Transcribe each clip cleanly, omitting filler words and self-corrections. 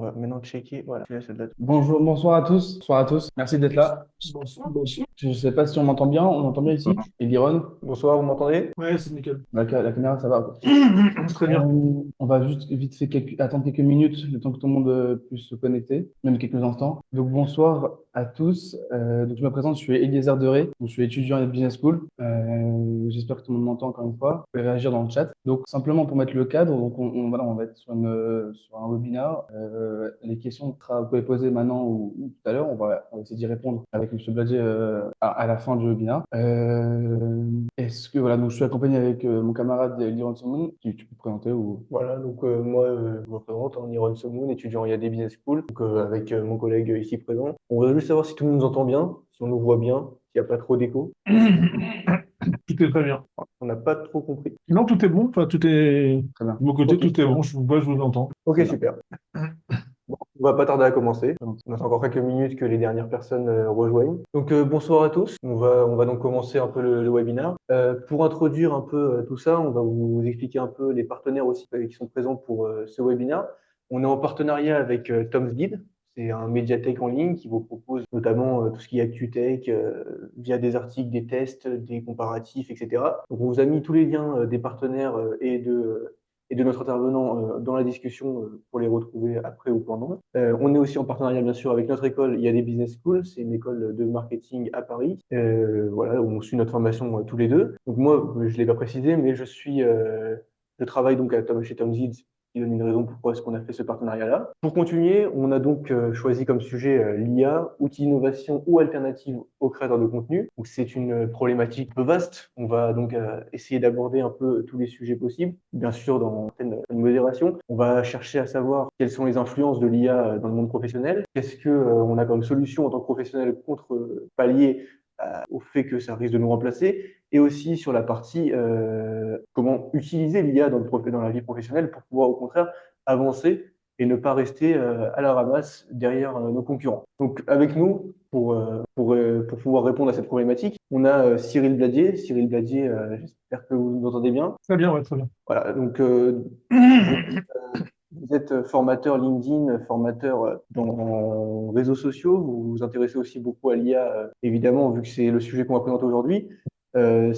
va maintenant checker. Voilà, là, ça date. Bonjour, bonsoir à tous. Bonsoir à tous. Merci d'être là. Bonsoir, bonsoir. Je ne sais pas si on m'entend bien. On m'entend bien ici? Et Liron? Bonsoir, vous m'entendez? Ouais, c'est nickel. La caméra, ça va, quoi. Très bien. On va juste vite fait attendre quelques minutes, le temps que tout le monde puisse se connecter, même quelques instants. Donc bonsoir à tous. Donc je me présente, je suis Eliezer Deré, donc je suis étudiant à Business School. J'espère que tout le monde m'entend encore une fois. Vous pouvez réagir dans le chat. Donc simplement pour mettre le cadre, donc voilà, on va être sur un webinaire. Les questions que vous pouvez poser maintenant ou tout à l'heure, on va essayer d'y répondre avec M. Bladier à la fin du webinaire. Est-ce que voilà, donc je suis accompagné avec mon camarade Liron Somon, qui tu peux te présenter ou Voilà, donc moi, je me présente, Niron Somoun, étudiant à IAD Business School, donc, avec mon collègue ici présent. On voudrait juste savoir si tout le monde nous entend bien, si on nous voit bien, s'il n'y a pas trop d'écho. Tout est très bien. On n'a pas trop compris. Non, tout est bon. Enfin, tout est très bien. de mon côté, Ok, tout est bon. Je vous vois, je vous entends. ok, Très bien. super. Bon, on va pas tarder à commencer. Très bien. On attend encore quelques minutes que les dernières personnes rejoignent. Donc bonsoir à tous. On va donc commencer un peu le webinaire. Pour introduire un peu tout ça, on va vous expliquer un peu les partenaires aussi qui sont présents pour ce webinaire. On est en partenariat avec Tom's Guide. C'est un médiathèque en ligne qui vous propose notamment tout ce qui est ActuTech via des articles, des tests, des comparatifs, etc. Donc on vous a mis tous les liens des partenaires et de notre intervenant dans la discussion pour les retrouver après ou pendant. On est aussi en partenariat bien sûr avec notre école, il y a des Business Schools, c'est une école de marketing à Paris. Voilà, où on suit notre formation tous les deux. Donc moi, je l'ai pas précisé, mais je travaille donc chez Tom Zid, qui donne une raison pourquoi est-ce qu'on a fait ce partenariat-là. Pour continuer, on a donc choisi comme sujet l'IA, outils d'innovation ou alternative aux créateurs de contenu. Donc c'est une problématique un peu vaste. On va donc essayer d'aborder un peu tous les sujets possibles, bien sûr dans une modération. On va chercher à savoir quelles sont les influences de l'IA dans le monde professionnel. Qu'est-ce que on a comme solution en tant que professionnel contre pallier au fait que ça risque de nous remplacer, et aussi sur la partie comment utiliser l'IA dans la vie professionnelle pour pouvoir au contraire avancer et ne pas rester à la ramasse derrière nos concurrents. Donc avec nous, pour pouvoir répondre à cette problématique, on a Cyril Bladier. Cyril Bladier, j'espère que vous nous entendez bien. Très bien, ouais, très bien. Voilà, donc vous êtes formateur LinkedIn, formateur dans réseaux sociaux. Vous vous intéressez aussi beaucoup à l'IA, évidemment, vu que c'est le sujet qu'on va présenter aujourd'hui. Ça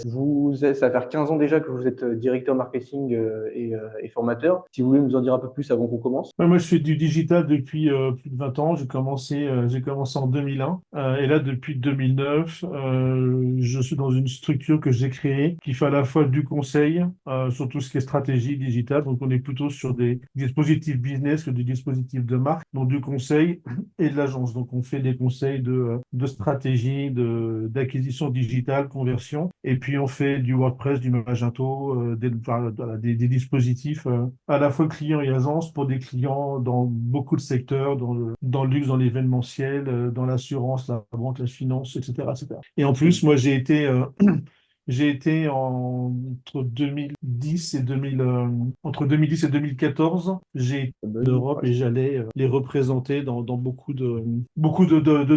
va faire 15 ans déjà que vous êtes directeur marketing et formateur. Si vous voulez nous en dire un peu plus avant qu'on commence. Ouais, moi, je fais du digital depuis plus de 20 ans. J'ai commencé en 2001. Et là, depuis 2009, je suis dans une structure que j'ai créée qui fait à la fois du conseil sur tout ce qui est stratégie digitale. Donc, on est plutôt sur des dispositifs business que des dispositifs de marque, donc du conseil et de l'agence. Donc, on fait des conseils de stratégie, d'acquisition digitale, conversion. Et puis, on fait du WordPress, du Magento, voilà, des dispositifs à la fois clients et agences pour des clients dans beaucoup de secteurs, dans le luxe, dans l'événementiel, dans l'assurance, la banque, la finance, etc., etc. Et en plus, moi, j'ai été entre 2010 et 2000, entre 2010 et 2014, j'ai été Ça en bug? Europe et j'allais les représenter dans beaucoup de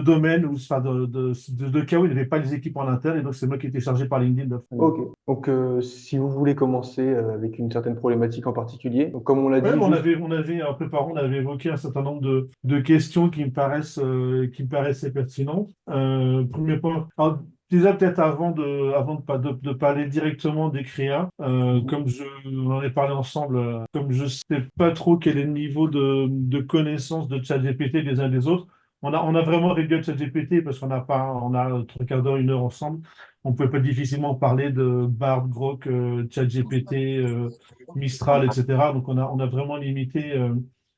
domaines ou enfin, de cas où il n'y avait pas les équipes en interne. Et donc, c'est moi qui étais chargé par LinkedIn. Ok. Donc, si vous voulez commencer avec une certaine problématique en particulier, donc, comme on l'a Ouais, dit, juste. en préparant, on avait évoqué un certain nombre de questions qui me paraissaient pertinentes. Premier point. Alors, déjà, peut-être avant de parler directement des créas, comme on en est parlé ensemble, comme je sais pas trop quel est le niveau de connaissance de ChatGPT des uns des autres, on a vraiment réduit à ChatGPT parce on a 3 quarts d'heure, 1 heure ensemble. On peut pas difficilement parler de Bard, Grok, ChatGPT, Mistral, etc. Donc, on a vraiment limité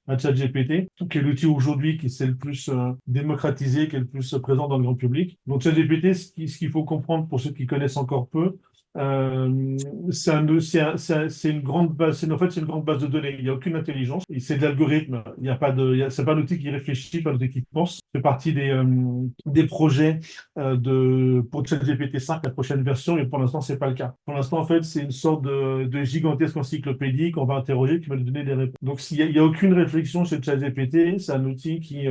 à ChatGPT, qui est l'outil aujourd'hui qui s'est le plus démocratisé, qui est le plus présent dans le grand public. Donc, ChatGPT, ce qu'il faut comprendre pour ceux qui connaissent encore peu, euh, c'est une grande base, en fait, c'est une grande base de données. Il n'y a aucune intelligence. Et c'est de l'algorithme. Il n'y a pas de, il y a- C'est pas un outil qui réfléchit, pas un outil qui pense. C'est partie des projets pour ChatGPT 5, la prochaine version, et pour l'instant, c'est pas le cas. Pour l'instant, en fait, c'est une sorte de gigantesque encyclopédie qu'on va interroger, qui va nous donner des réponses. Donc, il y a aucune réflexion chez ChatGPT, c'est un outil qui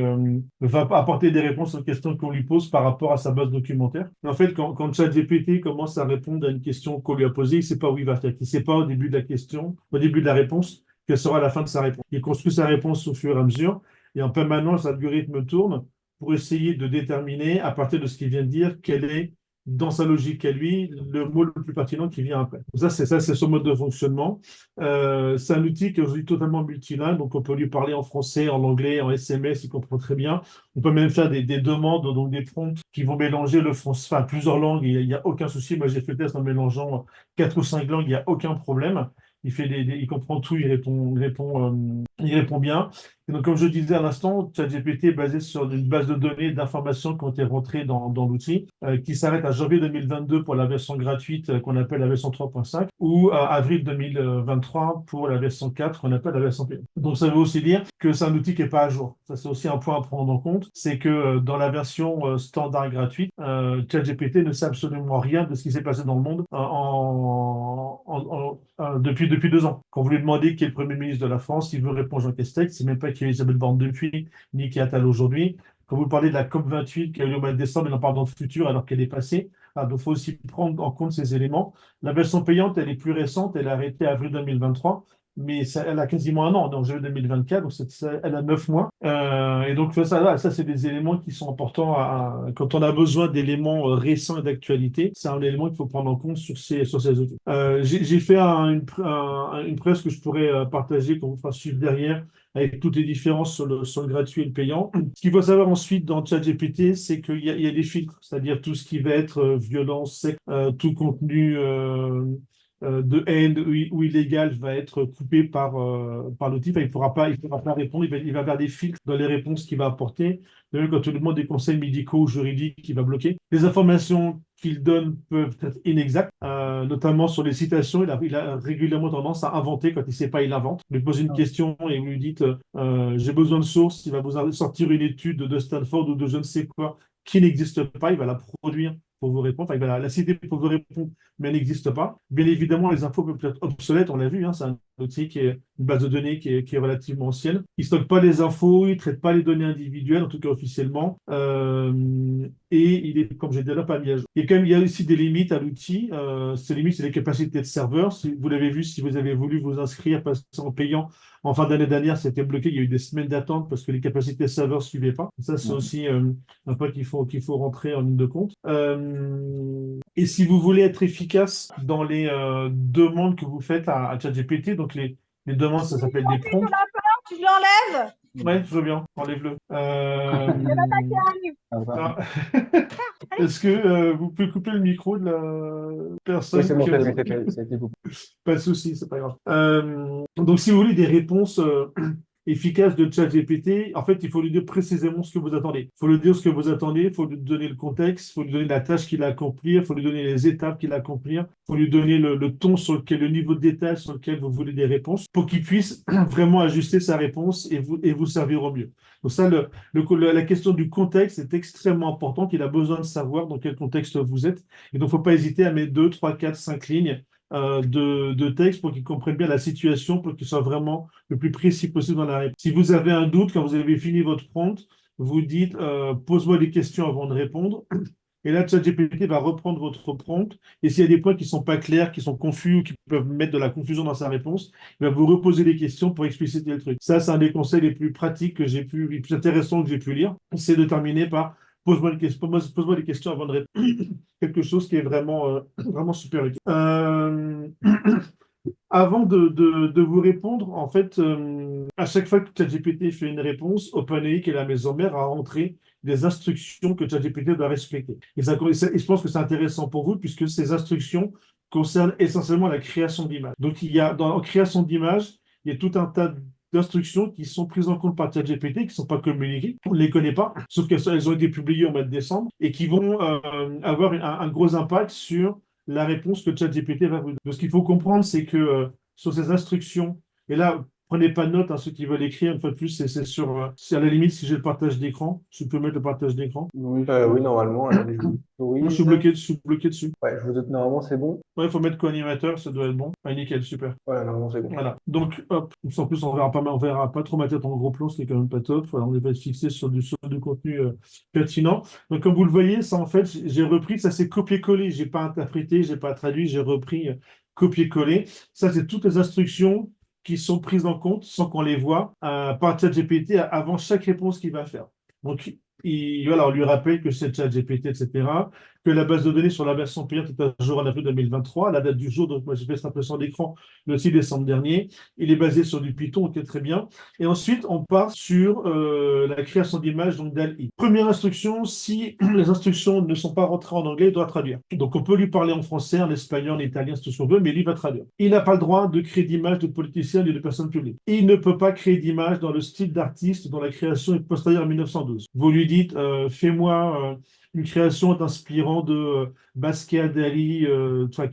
va apporter des réponses aux questions qu'on lui pose par rapport à sa base documentaire. Mais en fait, quand ChatGPT commence à répondre à une question qu'on lui a posée, il ne sait pas où il va faire. Il ne sait pas au début de la question, au début de la réponse, quelle sera la fin de sa réponse. Il construit sa réponse au fur et à mesure. Et en permanence, l'algorithme tourne pour essayer de déterminer, à partir de ce qu'il vient de dire, quel est, dans sa logique à lui, le mot le plus pertinent qui vient après. Ça, c'est son mode de fonctionnement. C'est un outil qui est aujourd'hui totalement multilingue, donc on peut lui parler en français, en anglais, en SMS, il comprend très bien. On peut même faire des demandes, donc des prompts qui vont mélanger le français, enfin plusieurs langues, il n'y a aucun souci. Moi, j'ai fait le test en mélangeant 4 ou 5 langues, il n'y a aucun problème. Il comprend tout, il répond bien. Et donc, comme je disais à l'instant, ChatGPT est basé sur une base de données d'informations qui ont été rentrées dans l'outil, qui s'arrête à janvier 2022 pour la version gratuite qu'on appelle la version 3.5 ou à avril 2023 pour la version 4 qu'on appelle la version payante. Donc, ça veut aussi dire que c'est un outil qui n'est pas à jour. Ça, c'est aussi un point à prendre en compte. C'est que dans la version standard gratuite, ChatGPT ne sait absolument rien de ce qui s'est passé dans le monde depuis 2 ans. Quand vous lui demandez qui est le Premier ministre de la France, il veut répondre Jean Castex, c'est même pas qui est Elisabeth Borne depuis, ni qui est Attal aujourd'hui. Quand vous parlez de la COP28 qui a eu lieu au mois de décembre, il en parle dans le futur alors qu'elle est passée. Ah, donc, il faut aussi prendre en compte ces éléments. La version payante, elle est plus récente, elle a arrêté avril 2023, mais elle a quasiment un an, donc janvier 2024, donc elle a 9 mois. Et donc, ça c'est des éléments qui sont importants quand on a besoin d'éléments récents et d'actualité. C'est un élément qu'il faut prendre en compte sur ces outils. J'ai fait une presse que je pourrais partager, qu'on vous fera suivre derrière, avec toutes les différences sur le gratuit et le payant. Ce qu'il faut savoir ensuite dans ChatGPT, c'est qu'il y a des filtres, c'est-à-dire tout ce qui va être violence, sexe, tout contenu de haine ou illégal va être coupé par l'outil. Enfin, il pourra pas répondre, il va faire des filtres dans les réponses qu'il va apporter. De même, quand on lui demande des conseils médicaux ou juridiques, il va bloquer. Les informations qu'il donne peuvent être inexactes, notamment sur les citations. Il a régulièrement tendance à inventer. Quand il ne sait pas, il invente. Vous lui posez une question et vous lui dites j'ai besoin de sources. Il va vous sortir une étude de Stanford ou de je ne sais quoi qui n'existe pas. Il va la produire pour vous répondre. Enfin, il va la citer pour vous répondre, mais elle n'existe pas. Bien évidemment, les infos peuvent être obsolètes, on l'a vu. C'est un outil qui est une base de données qui est relativement ancienne. Il ne stocke pas les infos, il ne traite pas les données individuelles, en tout cas officiellement. Et il est, comme j'ai dit là, pas mis à jour. Il y a aussi des limites à l'outil. Ces limites, c'est les capacités de serveur. Si vous l'avez vu, si vous avez voulu vous inscrire passer en payant, en fin d'année dernière, c'était bloqué. Il y a eu des semaines d'attente parce que les capacités de serveur ne suivaient pas. Ça, c'est aussi un point qu'il faut rentrer en ligne de compte. Et si vous voulez être efficace dans les demandes que vous faites à ChatGPT, donc les demandes, ça s'appelle des prompts. Tu l'enlèves? Ouais, je veux bien, enlève-le. Est-ce que vous pouvez couper le micro de la personne Oui, c'est bon, qui- ça a été coupé. Pas de souci, c'est pas grave. Donc, si vous voulez des réponses efficaces de ChatGPT, en fait, il faut lui dire précisément ce que vous attendez. Il faut lui dire ce que vous attendez, il faut lui donner le contexte, il faut lui donner la tâche qu'il a à accomplir, il faut lui donner les étapes qu'il a à accomplir, il faut lui donner le ton le niveau de détail sur lequel vous voulez des réponses pour qu'il puisse vraiment ajuster sa réponse et vous servir au mieux. Donc ça, la question du contexte est extrêmement importante. Il a besoin de savoir dans quel contexte vous êtes. Et donc, il ne faut pas hésiter à mettre 2, 3, 4, 5 lignes de texte pour qu'ils comprennent bien la situation, pour qu'ils soient vraiment le plus précis possible dans la réponse. Si vous avez un doute, quand vous avez fini votre prompt, vous dites pose-moi des questions avant de répondre. Et là, ChatGPT va reprendre votre prompt. Et s'il y a des points qui ne sont pas clairs, qui sont confus ou qui peuvent mettre de la confusion dans sa réponse, il va vous reposer des questions pour expliciter le truc. Ça, c'est un des conseils les plus pratiques les plus intéressants que j'ai pu lire. C'est de terminer par pose-moi des questions avant de répondre. Quelque chose qui est vraiment super utile. Avant de vous répondre, en fait, à chaque fois que ChatGPT fait une réponse, OpenAI, qui est la maison mère, a rentré des instructions que ChatGPT doit respecter. Et je pense que c'est intéressant pour vous, puisque ces instructions concernent essentiellement la création d'images. Donc, en création d'images, il y a tout un tas d'instructions qui sont prises en compte par ChatGPT, qui ne sont pas communiquées, on ne les connaît pas, sauf qu'elles ont été publiées au mois de décembre, et qui vont avoir un gros impact sur la réponse que ChatGPT va vous donner. Donc, ce qu'il faut comprendre, c'est que sur ces instructions, et là, prenez pas de notes, ceux qui veulent écrire, une fois de plus, c'est à la limite si j'ai le partage d'écran, je peux mettre le partage d'écran. Oui, Oui, normalement, attendez, je vous Moi, je autorise. suis bloqué dessus. Ouais, je vous doute, normalement, c'est bon. Ouais, il faut mettre co-animateur, ça doit être bon. Ah, nickel, super. Voilà, normalement, c'est bon. Voilà. Donc, hop, en plus, on verra pas trop ma tête en gros plan, ce qui est quand même pas top. Voilà, on va être fixé sur du contenu pertinent. Donc, comme vous le voyez, ça, en fait, j'ai repris, ça c'est copié-collé. J'ai pas interprété, j'ai pas traduit, j'ai repris copié-collé. Ça, c'est toutes les instructions qui sont prises en compte sans qu'on les voit par ChatGPT avant chaque réponse qu'il va faire. Donc, voilà, on lui rappelle que c'est ChatGPT, etc., que la base de données sur la version payante est à jour en avril 2023, la date du jour, donc moi j'ai fait cette impression d'écran le 6 décembre dernier. Il est basé sur du Python, ok, très bien. Et ensuite, on part sur la création d'images, donc DALL-E. Première instruction, si les instructions ne sont pas rentrées en anglais, il doit traduire. Donc on peut lui parler en français, en espagnol, en italien, c'est tout ce qu'on veut, mais lui va traduire. Il n'a pas le droit de créer d'images de politiciens ni de personnes publiques. Il ne peut pas créer d'images dans le style d'artiste dont la création est postérieure à 1912. Vous lui dites, fais-moi une création t'inspirant de Basquiat, Dali,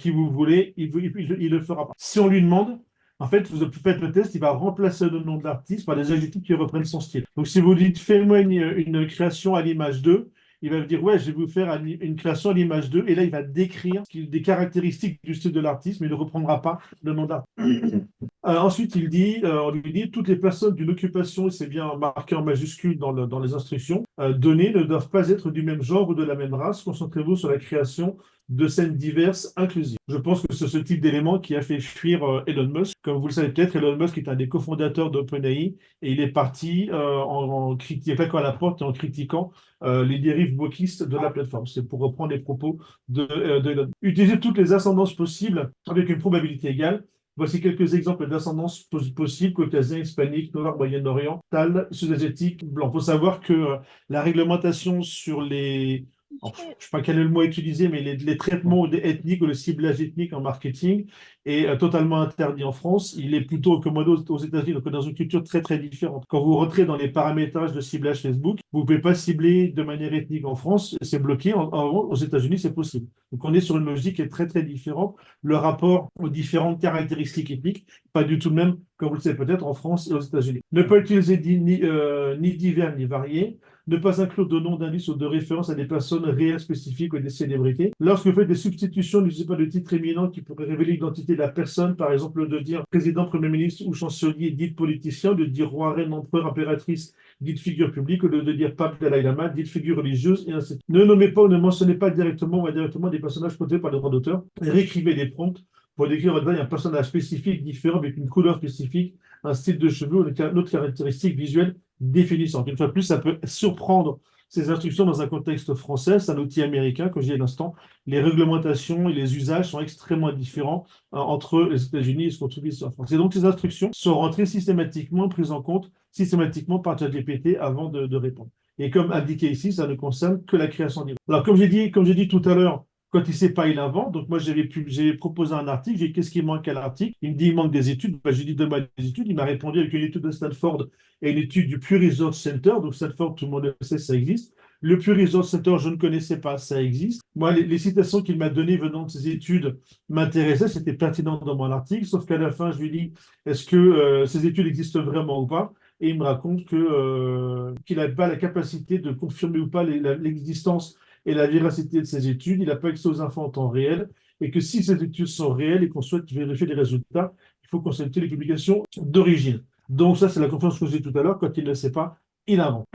qui vous voulez, il le fera pas. Si on lui demande, en fait, vous faites le test, il va remplacer le nom de l'artiste par des adjectifs qui reprennent son style. Donc, si vous dites, fais-moi une création à l'image 2, il va vous dire, ouais, je vais vous faire une création à l'image 2, et là, il va décrire des caractéristiques du style de l'artiste, mais il ne reprendra pas le nom d'artiste. Ensuite, on lui dit, toutes les personnes d'une occupation, et c'est bien marqué en majuscule dans les instructions, données ne doivent pas être du même genre ou de la même race. Concentrez-vous sur la création de scènes diverses, inclusives. Je pense que c'est ce type d'élément qui a fait fuir Elon Musk. Comme vous le savez peut-être, Elon Musk est un des cofondateurs d'OpenAI et il est parti en claquant à la porte et en critiquant les dérives wokistes de la plateforme. C'est pour reprendre les propos de Elon. Utiliser toutes les ascendances possibles avec une probabilité égale. Voici quelques exemples d'ascendance possibles: caucasien, hispanique, noir, moyen-orient, tal, sud-asiatique, blanc. Il faut savoir que la réglementation sur les... je ne sais pas quel est le mot utilisé, mais les traitements ethniques ou le ciblage ethnique en marketing est totalement interdit en France. Il est plutôt recommandé aux États-Unis, donc dans une culture très très différente. Quand vous rentrez dans les paramétrages de ciblage Facebook, vous ne pouvez pas cibler de manière ethnique en France, c'est bloqué. Aux États-Unis, c'est possible. Donc on est sur une logique qui est très très différente. Le rapport aux différentes caractéristiques ethniques, pas du tout le même, comme vous le savez peut-être, en France et aux États-Unis. Ne pas utiliser ni divers ni variés. Ne pas inclure de noms d'indices ou de références à des personnes réelles spécifiques ou des célébrités. Lorsque vous faites des substitutions, n'utilisez pas de titres éminents qui pourraient révéler l'identité de la personne. Par exemple, de dire président, premier ministre ou chancelier, dit politicien, de dire roi, reine, empereur, impératrice, dite figure publique, ou de dire pape, Dalai Lama, dite figure religieuse, et ainsi de suite. Ne nommez pas ou ne mentionnez pas directement ou indirectement des personnages protégés par les droits d'auteur. Réécrivez des prompts pour décrire un personnage spécifique, différent, avec une couleur spécifique, un style de cheveux ou une autre caractéristique visuelle définissante. Une fois de plus, ça peut surprendre ces instructions dans un contexte français. C'est un outil américain, comme je disais à l'instant. Les réglementations et les usages sont extrêmement différents entre les États-Unis et ce qu'on trouve ici en France. Et donc, ces instructions sont rentrées systématiquement, prises en compte systématiquement par ChatGPT avant de répondre. Et comme indiqué ici, ça ne concerne que la création d'images. Alors, comme j'ai dit tout à l'heure, quand il ne sait pas, il invente. Donc, moi, j'ai proposé un article. J'ai dit, qu'est-ce qui manque à l'article? Il me dit, il manque des études. Ben, j'ai dit, donne-moi des études. Il m'a répondu avec une étude de Stanford et une étude du Pew Research Center. Donc, Stanford, tout le monde le sait, ça existe. Le Pew Research Center, je ne connaissais pas, ça existe. Moi, les citations qu'il m'a données venant de ces études m'intéressaient. C'était pertinent dans mon article. Sauf qu'à la fin, je lui dis, est-ce que ces études existent vraiment ou pas? Et il me raconte qu'il n'a pas la capacité de confirmer ou pas l'existence et la véracité de ces études. Il n'a pas accès aux infos en temps réel et que si ces études sont réelles et qu'on souhaite vérifier les résultats, il faut consulter les publications d'origine. Donc ça, c'est la conférence que j'ai tout à l'heure. Quand il ne le sait pas, il invente.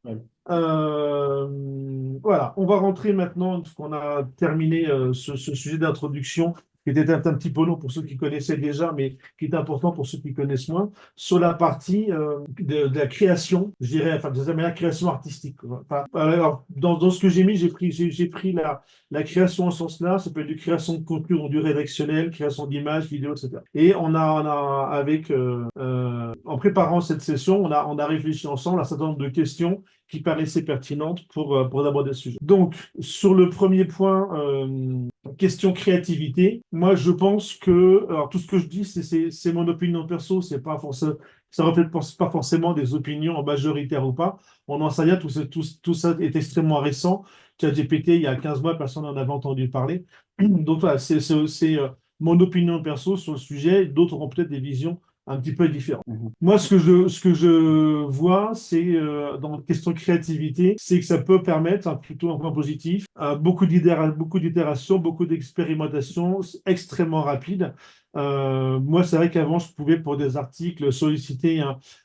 Ouais. Voilà, on va rentrer maintenant, parce qu'on a terminé ce sujet d'introduction, qui était un petit peu long pour ceux qui connaissaient déjà, mais qui est important pour ceux qui connaissent moins, sur la partie de la création, je dirais, enfin, la création artistique. Enfin, alors, dans ce que j'ai mis, j'ai pris la création en ce sens-là, ça peut être une création de contenu rendu rédactionnel, création d'images, vidéos, etc. Et en préparant cette session, on a réfléchi ensemble à un certain nombre de questions qui paraissaient pertinentes pour aborder ce sujet. Donc, sur le premier point, question créativité, moi je pense que, alors tout ce que je dis, c'est mon opinion perso, c'est pas forcément, ça reflète pas forcément des opinions majoritaires ou pas. On en sait rien, tout ça est extrêmement récent. ChatGPT, il y a 15 mois, personne n'en avait entendu parler. Donc voilà, c'est mon opinion perso sur le sujet. D'autres auront peut-être des visions un petit peu différentes. Moi, ce que je vois, c'est dans la question créativité, c'est que ça peut permettre, plutôt un point positif, beaucoup d'itérations, beaucoup d'expérimentations extrêmement rapides. Moi, c'est vrai qu'avant, je pouvais, pour des articles, solliciter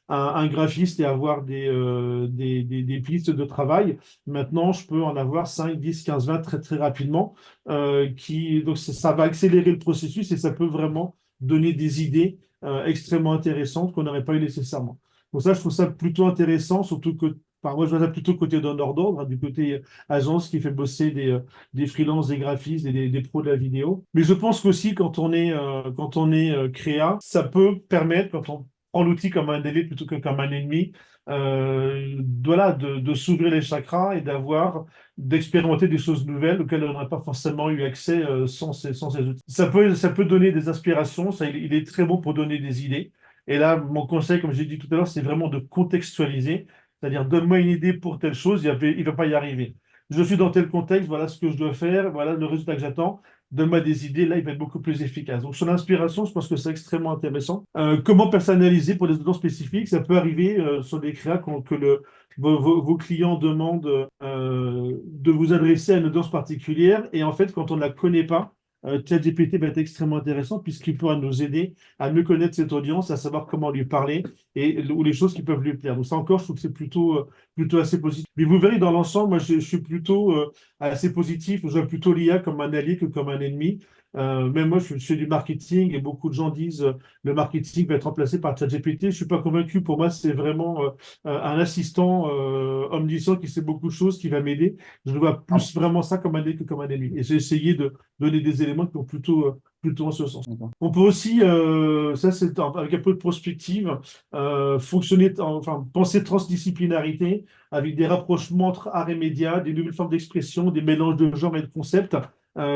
un graphiste et avoir des pistes de travail. Maintenant, je peux en avoir 5, 10, 15, 20 très, très rapidement. Donc, ça va accélérer le processus et ça peut vraiment donner des idées extrêmement intéressantes qu'on n'aurait pas eu nécessairement. Donc ça, je trouve ça plutôt intéressant, surtout que, enfin, moi, je vois ça plutôt côté donneur d'ordre, hein, du côté agence qui fait bosser des freelances, des graphistes et des pros de la vidéo. Mais je pense qu'aussi, quand on est créa, ça peut permettre, quand on prend l'outil comme un allié plutôt que comme un ennemi, voilà, de s'ouvrir les chakras et d'expérimenter des choses nouvelles auxquelles on n'aurait pas forcément eu accès sans ces outils. Ça peut donner des inspirations, il est très bon pour donner des idées. Et là, mon conseil, comme j'ai dit tout à l'heure, c'est vraiment de contextualiser, c'est-à-dire donne-moi une idée pour telle chose, il va pas y arriver. Je suis dans tel contexte, voilà ce que je dois faire, voilà le résultat que j'attends. Donne-moi des idées, là, il va être beaucoup plus efficace. Donc, sur l'inspiration, je pense que c'est extrêmement intéressant. Comment personnaliser pour des audiences spécifiques? Ça peut arriver sur des créas vos clients demandent de vous adresser à une audience particulière. Et en fait, quand on ne la connaît pas, ChatGPT va être extrêmement intéressant puisqu'il pourra nous aider à mieux connaître cette audience, à savoir comment lui parler ou les choses qui peuvent lui plaire. Donc ça encore, je trouve que c'est plutôt assez positif. Mais vous verrez, dans l'ensemble, moi, je suis plutôt assez positif. Je vois plutôt l'IA comme un allié que comme un ennemi. Même moi, je fais du marketing et beaucoup de gens disent le marketing va être remplacé par ChatGPT. Je ne suis pas convaincu. Pour moi, c'est vraiment un assistant omniscient qui sait beaucoup de choses, qui va m'aider. Je vois plus vraiment ça comme un allié que comme un ennemi. Et j'ai essayé de donner des éléments qui vont plutôt en ce sens. D'accord. On peut aussi, ça c'est avec un peu de prospective, enfin penser transdisciplinarité avec des rapprochements entre art et médias, des nouvelles formes d'expression, des mélanges de genres et de concepts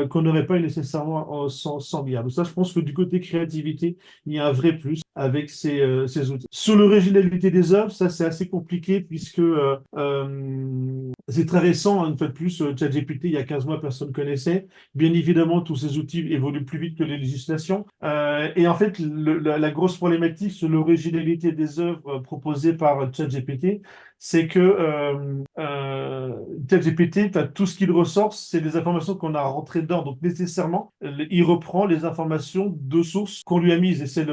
qu'on n'aurait pas eu nécessairement sans l'IA. Donc ça, je pense que du côté créativité, il y a un vrai plus avec ces outils. Sur l'originalité des œuvres, ça c'est assez compliqué puisque c'est très récent, hein, une fois de plus, ChatGPT, il y a 15 mois, personne ne connaissait. Bien évidemment, tous ces outils évoluent plus vite que les législations. Et en fait, la grosse problématique sur l'originalité des œuvres proposées par ChatGPT, c'est que ChatGPT, tout ce qu'il ressort, c'est des informations qu'on a rentrées dedans. Donc, nécessairement, il reprend les informations de sources qu'on lui a mises. Et c'est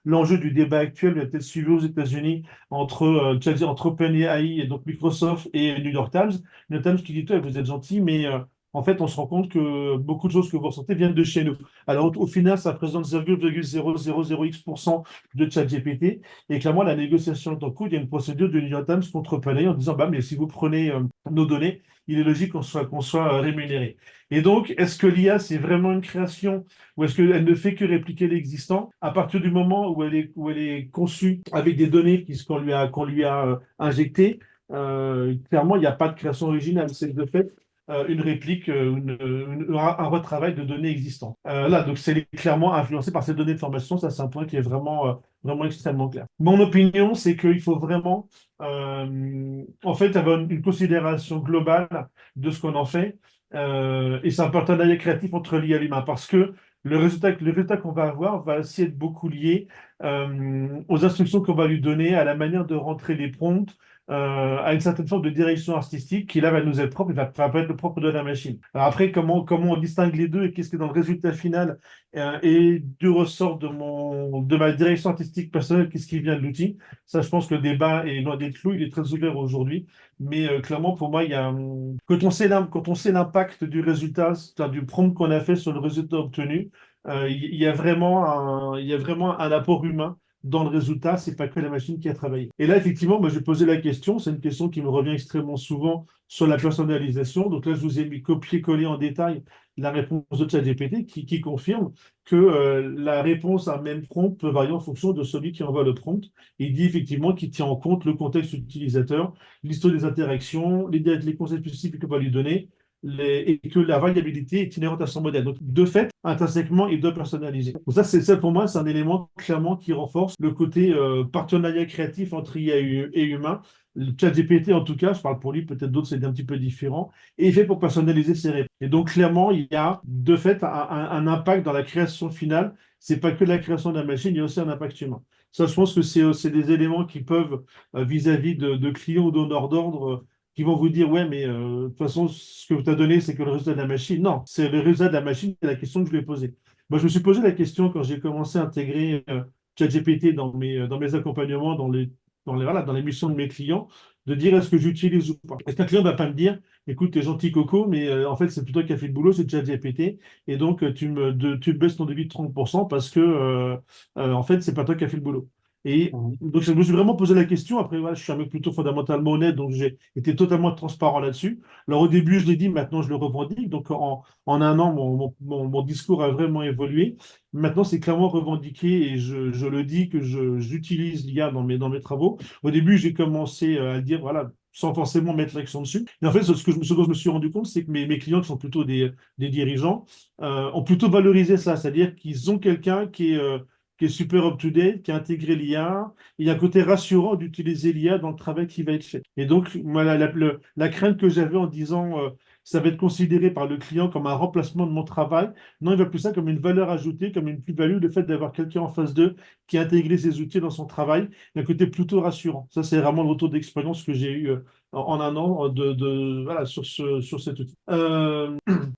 l'enjeu du débat actuel, il a peut-être suivi aux États-Unis entre OpenAI et donc Microsoft et New York Times. New York Times qui dit, toi, vous êtes gentil, mais en fait, on se rend compte que beaucoup de choses que vous ressentez viennent de chez nous. Alors, au final, ça représente 0,000X% de ChatGPT. Et clairement, la négociation est en cours. Il y a une procédure de New York Times contre OpenAI en disant, bah, mais si vous prenez nos données, il est logique qu'on soit rémunéré. Et donc, est-ce que l'IA, c'est vraiment une création ou est-ce qu'elle ne fait que répliquer l'existant à partir du moment où elle est conçue avec des données qu'on lui a injectées? Clairement, il n'y a pas de création originale. C'est de fait une réplique, un retravail de données existantes. Là, donc c'est clairement influencé par ces données de formation. Ça, c'est un point qui est vraiment extrêmement clair. Mon opinion, c'est qu'il faut vraiment, en fait, avoir une considération globale de ce qu'on en fait. Et c'est un partenariat créatif entre l'IA et l'humain parce que le résultat qu'on va avoir va aussi être beaucoup lié aux instructions qu'on va lui donner, à la manière de rentrer les prompts, à une certaine forme de direction artistique qui là va nous être propre et va pas être le propre de la machine. Alors après, comment on distingue les deux et qu'est-ce que dans le résultat final et du ressort de ma direction artistique personnelle, qu'est-ce qui vient de l'outil? Ça, je pense que le débat est loin d'être flou, il est très ouvert aujourd'hui. Mais clairement, pour moi, quand on sait l'impact du résultat, c'est-à-dire du prompt qu'on a fait sur le résultat obtenu, il y a vraiment un apport humain dans le résultat, c'est pas que la machine qui a travaillé. Et là, effectivement, moi, j'ai posé la question, c'est une question qui me revient extrêmement souvent sur la personnalisation. Donc là, je vous ai mis copier-coller en détail la réponse de ChatGPT qui confirme que la réponse à un même prompt peut varier en fonction de celui qui envoie le prompt. Il dit effectivement qu'il tient en compte le contexte utilisateur, l'histoire des interactions, les concepts spécifiques qu'on va lui donner, et que la variabilité est inhérente à son modèle. Donc, de fait, intrinsèquement, il doit personnaliser. Donc ça pour moi, c'est un élément clairement qui renforce le côté partenariat créatif entre IA et humain. Le ChatGPT, en tout cas, je parle pour lui, peut-être d'autres, c'est un petit peu différent, et fait pour personnaliser ses réponses. Et donc, clairement, il y a de fait un impact dans la création finale. C'est pas que la création de la machine, il y a aussi un impact humain. Ça, je pense que c'est des éléments qui peuvent, vis-à-vis de clients ou donneurs d'ordre, qui vont vous dire, ouais, mais de toute façon, ce que tu as donné, c'est que le résultat de la machine. Non, c'est le résultat de la machine, c'est la question que je lui ai posée. Moi, je me suis posé la question quand j'ai commencé à intégrer ChatGPT dans mes accompagnements, voilà, dans les missions de mes clients, de dire est-ce que j'utilise ou pas. Est-ce qu'un client ne va pas me dire, écoute, t'es gentil Coco, mais en fait, c'est plutôt qui a fait le boulot, c'est ChatGPT, et donc tu me baisses ton devis de 30% parce que, en fait, c'est pas toi qui a fait le boulot. Et Mhm. donc, je me suis vraiment posé la question. Après, voilà, je suis un mec plutôt fondamentalement honnête, donc j'ai été totalement transparent là-dessus. Alors, au début, je l'ai dit, maintenant, je le revendique. Donc, en un an, mon discours a vraiment évolué. Maintenant, c'est clairement revendiqué et je le dis que j'utilise l'IA dans mes travaux. Au début, j'ai commencé à le dire, voilà, sans forcément mettre l'accent dessus. Et en fait, ce dont je me suis rendu compte, c'est que mes clients, qui sont plutôt des dirigeants, ont plutôt valorisé ça. C'est-à-dire qu'ils ont quelqu'un qui est super up-to-date, qui a intégré l'IA. Il y a un côté rassurant d'utiliser l'IA dans le travail qui va être fait. Et donc, moi, la crainte que j'avais en disant ça va être considéré par le client comme un remplacement de mon travail, non, il va plus ça comme une valeur ajoutée, comme une plus-value, le fait d'avoir quelqu'un en face d'eux qui a intégré ces outils dans son travail, il y a un côté plutôt rassurant. Ça, c'est vraiment le retour d'expérience que j'ai eu en un an voilà, sur cet outil.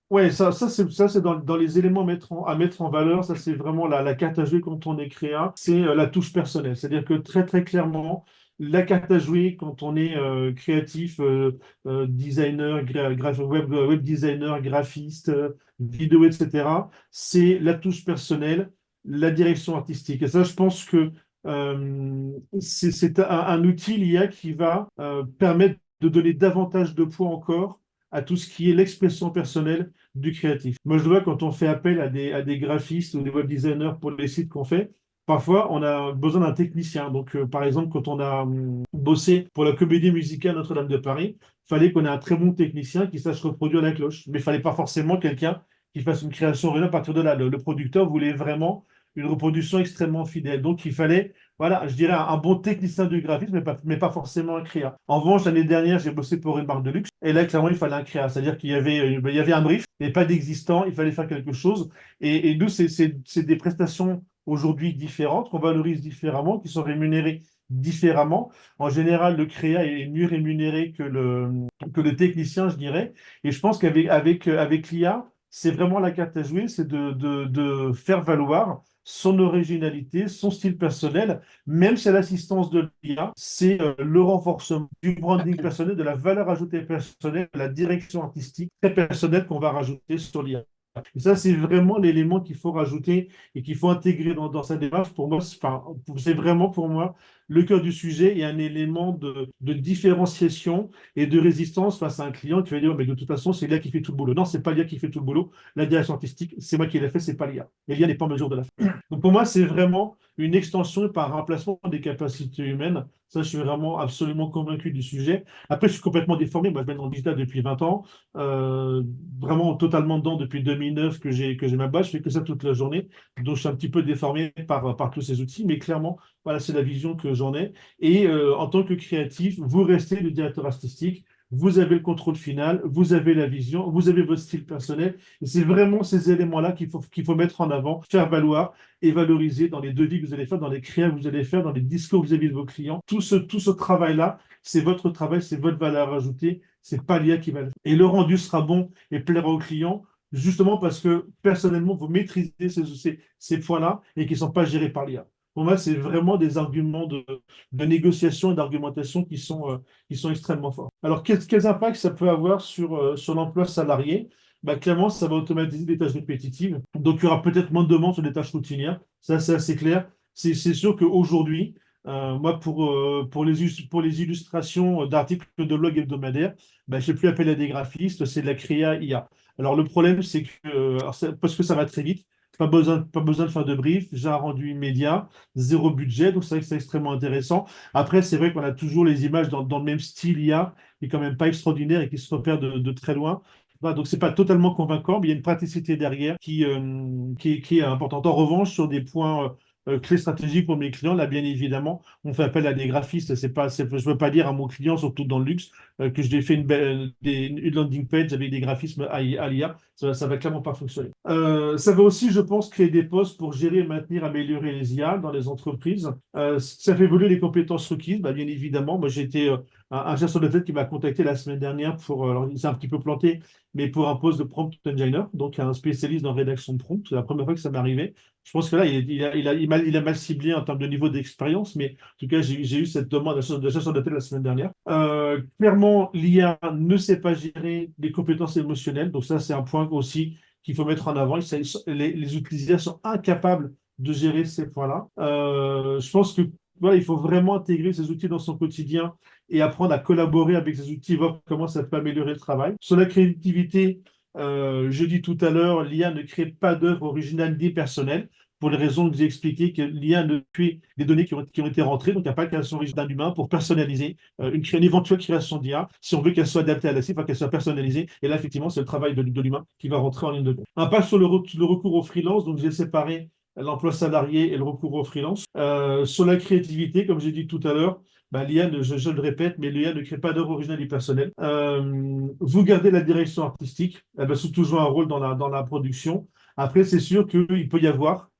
Ouais, ça c'est dans les éléments à mettre en valeur. Ça, c'est vraiment la carte à jouer quand on est créa. C'est la touche personnelle. C'est-à-dire que très, très clairement, la carte à jouer quand on est créatif, designer, web designer, graphiste, vidéo, etc., c'est la touche personnelle, la direction artistique. Et ça, je pense que c'est un outil, l'IA, qui va permettre de donner davantage de poids encore à tout ce qui est l'expression personnelle du créatif. Moi, je vois quand on fait appel à des graphistes ou des web designers pour les sites qu'on fait, parfois on a besoin d'un technicien. Donc, par exemple, quand on a bossé pour la comédie musicale Notre-Dame de Paris, il fallait qu'on ait un très bon technicien qui sache reproduire la cloche. Mais il fallait pas forcément quelqu'un qui fasse une création originale à partir de là. Le producteur voulait vraiment une reproduction extrêmement fidèle. Donc, il fallait, voilà, je dirais un bon technicien du graphisme, mais pas forcément un créa. En revanche, l'année dernière, j'ai bossé pour une marque de luxe. Et là, clairement, il fallait un créa. C'est-à-dire il y avait un brief, mais pas d'existant. Il fallait faire quelque chose. Et nous, c'est des prestations aujourd'hui différentes, qu'on valorise différemment, qui sont rémunérées différemment. En général, le créa est mieux rémunéré que le technicien, je dirais. Et je pense avec l'IA, c'est vraiment la carte à jouer, c'est de faire valoir son originalité, son style personnel, même si à l'assistance de l'IA, c'est le renforcement du branding personnel, de la valeur ajoutée personnelle, de la direction artistique très personnelle qu'on va rajouter sur l'IA. Et ça, c'est vraiment l'élément qu'il faut rajouter et qu'il faut intégrer dans sa démarche. Pour moi, c'est vraiment pour moi le cœur du sujet et un élément de différenciation et de résistance face à un client qui va dire, mais de toute façon, c'est l'IA qui fait tout le boulot. Non, c'est pas l'IA qui fait tout le boulot. La direction artistique, c'est moi qui l'ai fait, c'est pas l'IA. Et l'IA n'est pas en mesure de la faire. Donc pour moi, c'est vraiment une extension par remplacement des capacités humaines. Ça, je suis vraiment absolument convaincu du sujet. Après, je suis complètement déformé. Moi, je mène dans le digital depuis 20 ans. Euh, Vraiment totalement dedans depuis 2009 que j'ai ma boîte. Je fais que ça toute la journée. Donc, je suis un petit peu déformé par tous ces outils. Mais clairement, voilà, c'est la vision que j'en ai. Et en tant que créatif, vous restez le directeur artistique. Vous avez le contrôle final, vous avez la vision, vous avez votre style personnel. Et c'est vraiment ces éléments-là qu'il faut mettre en avant, faire valoir et valoriser dans les devis que vous allez faire, dans les créas que vous allez faire, dans les discours vis-à-vis de vos clients. Tout ce travail-là, c'est votre travail, c'est votre valeur ajoutée, c'est pas l'IA qui va le faire. Et le rendu sera bon et plaira aux clients, justement parce que personnellement, vous maîtrisez ces points-là et qui ne sont pas gérés par l'IA. Pour moi, c'est vraiment des arguments de négociation et d'argumentation qui sont extrêmement forts. Alors, quels impacts ça peut avoir sur l'emploi salarié? Bah, clairement, ça va automatiser des tâches répétitives. Donc, il y aura peut-être moins de demandes sur des tâches routinières. Ça, c'est assez clair. C'est sûr qu'aujourd'hui, moi, pour les illustrations d'articles de blog hebdomadaires, bah, je n'ai plus appel à des graphistes, c'est de la créa IA. Alors, le problème, c'est que, parce que ça va très vite, pas besoin de faire de brief, j'ai un rendu immédiat, zéro budget, donc c'est vrai que c'est extrêmement intéressant. Après, c'est vrai qu'on a toujours les images dans le même style IA, qui est quand même pas extraordinaire et qui se repère de très loin. Voilà, donc c'est pas totalement convaincant, mais il y a une praticité derrière qui est importante. En revanche, sur des points clés stratégiques pour mes clients, là, bien évidemment, on fait appel à des graphistes. Je ne veux pas dire à mon client, surtout dans le luxe, que je lui ai fait une landing page avec des graphismes à l'IA. Ça va clairement pas fonctionner. Ça va aussi, je pense, créer des postes pour gérer, maintenir, améliorer les IA dans les entreprises. Ça fait évoluer les compétences requises, bah, bien évidemment. Moi, j'ai été un chasseur de tête qui m'a contacté la semaine dernière alors il s'est un petit peu planté, mais pour un poste de prompt engineer, donc un spécialiste dans rédaction de prompt. C'est la première fois que ça m'est arrivé. Je pense que là, il a mal ciblé en termes de niveau d'expérience, mais en tout cas, j'ai eu cette demande de chasseur de tête la semaine dernière. Clairement, l'IA ne sait pas gérer les compétences émotionnelles, donc ça, c'est un point aussi qu'il faut mettre en avant. Les utilisateurs sont incapables de gérer ces points-là. Je pense que voilà, il faut vraiment intégrer ces outils dans son quotidien et apprendre à collaborer avec ces outils, voir comment ça peut améliorer le travail. Sur la créativité, je dis tout à l'heure, l'IA ne crée pas d'œuvre originale ni personnelle, pour les raisons que j'ai expliquées, que l'IA ne crée des données qui ont été rentrées, donc il n'y a pas de création originale d'un humain pour personnaliser une éventuelle création d'IA, si on veut qu'elle soit adaptée à la cible, qu'elle soit personnalisée. Et là, effectivement, c'est le travail de l'humain qui va rentrer en ligne de compte. Impact sur le recours au freelance, donc j'ai séparé l'emploi salarié et le recours au freelance. Sur la créativité, comme j'ai dit tout à l'heure, bah, l'IA, je le répète, mais l'IA ne crée pas d'œuvre originale et personnelle. Vous gardez la direction artistique, elle va surtout jouer un rôle dans la production. Après, c'est sûr qu'il peut y avoir,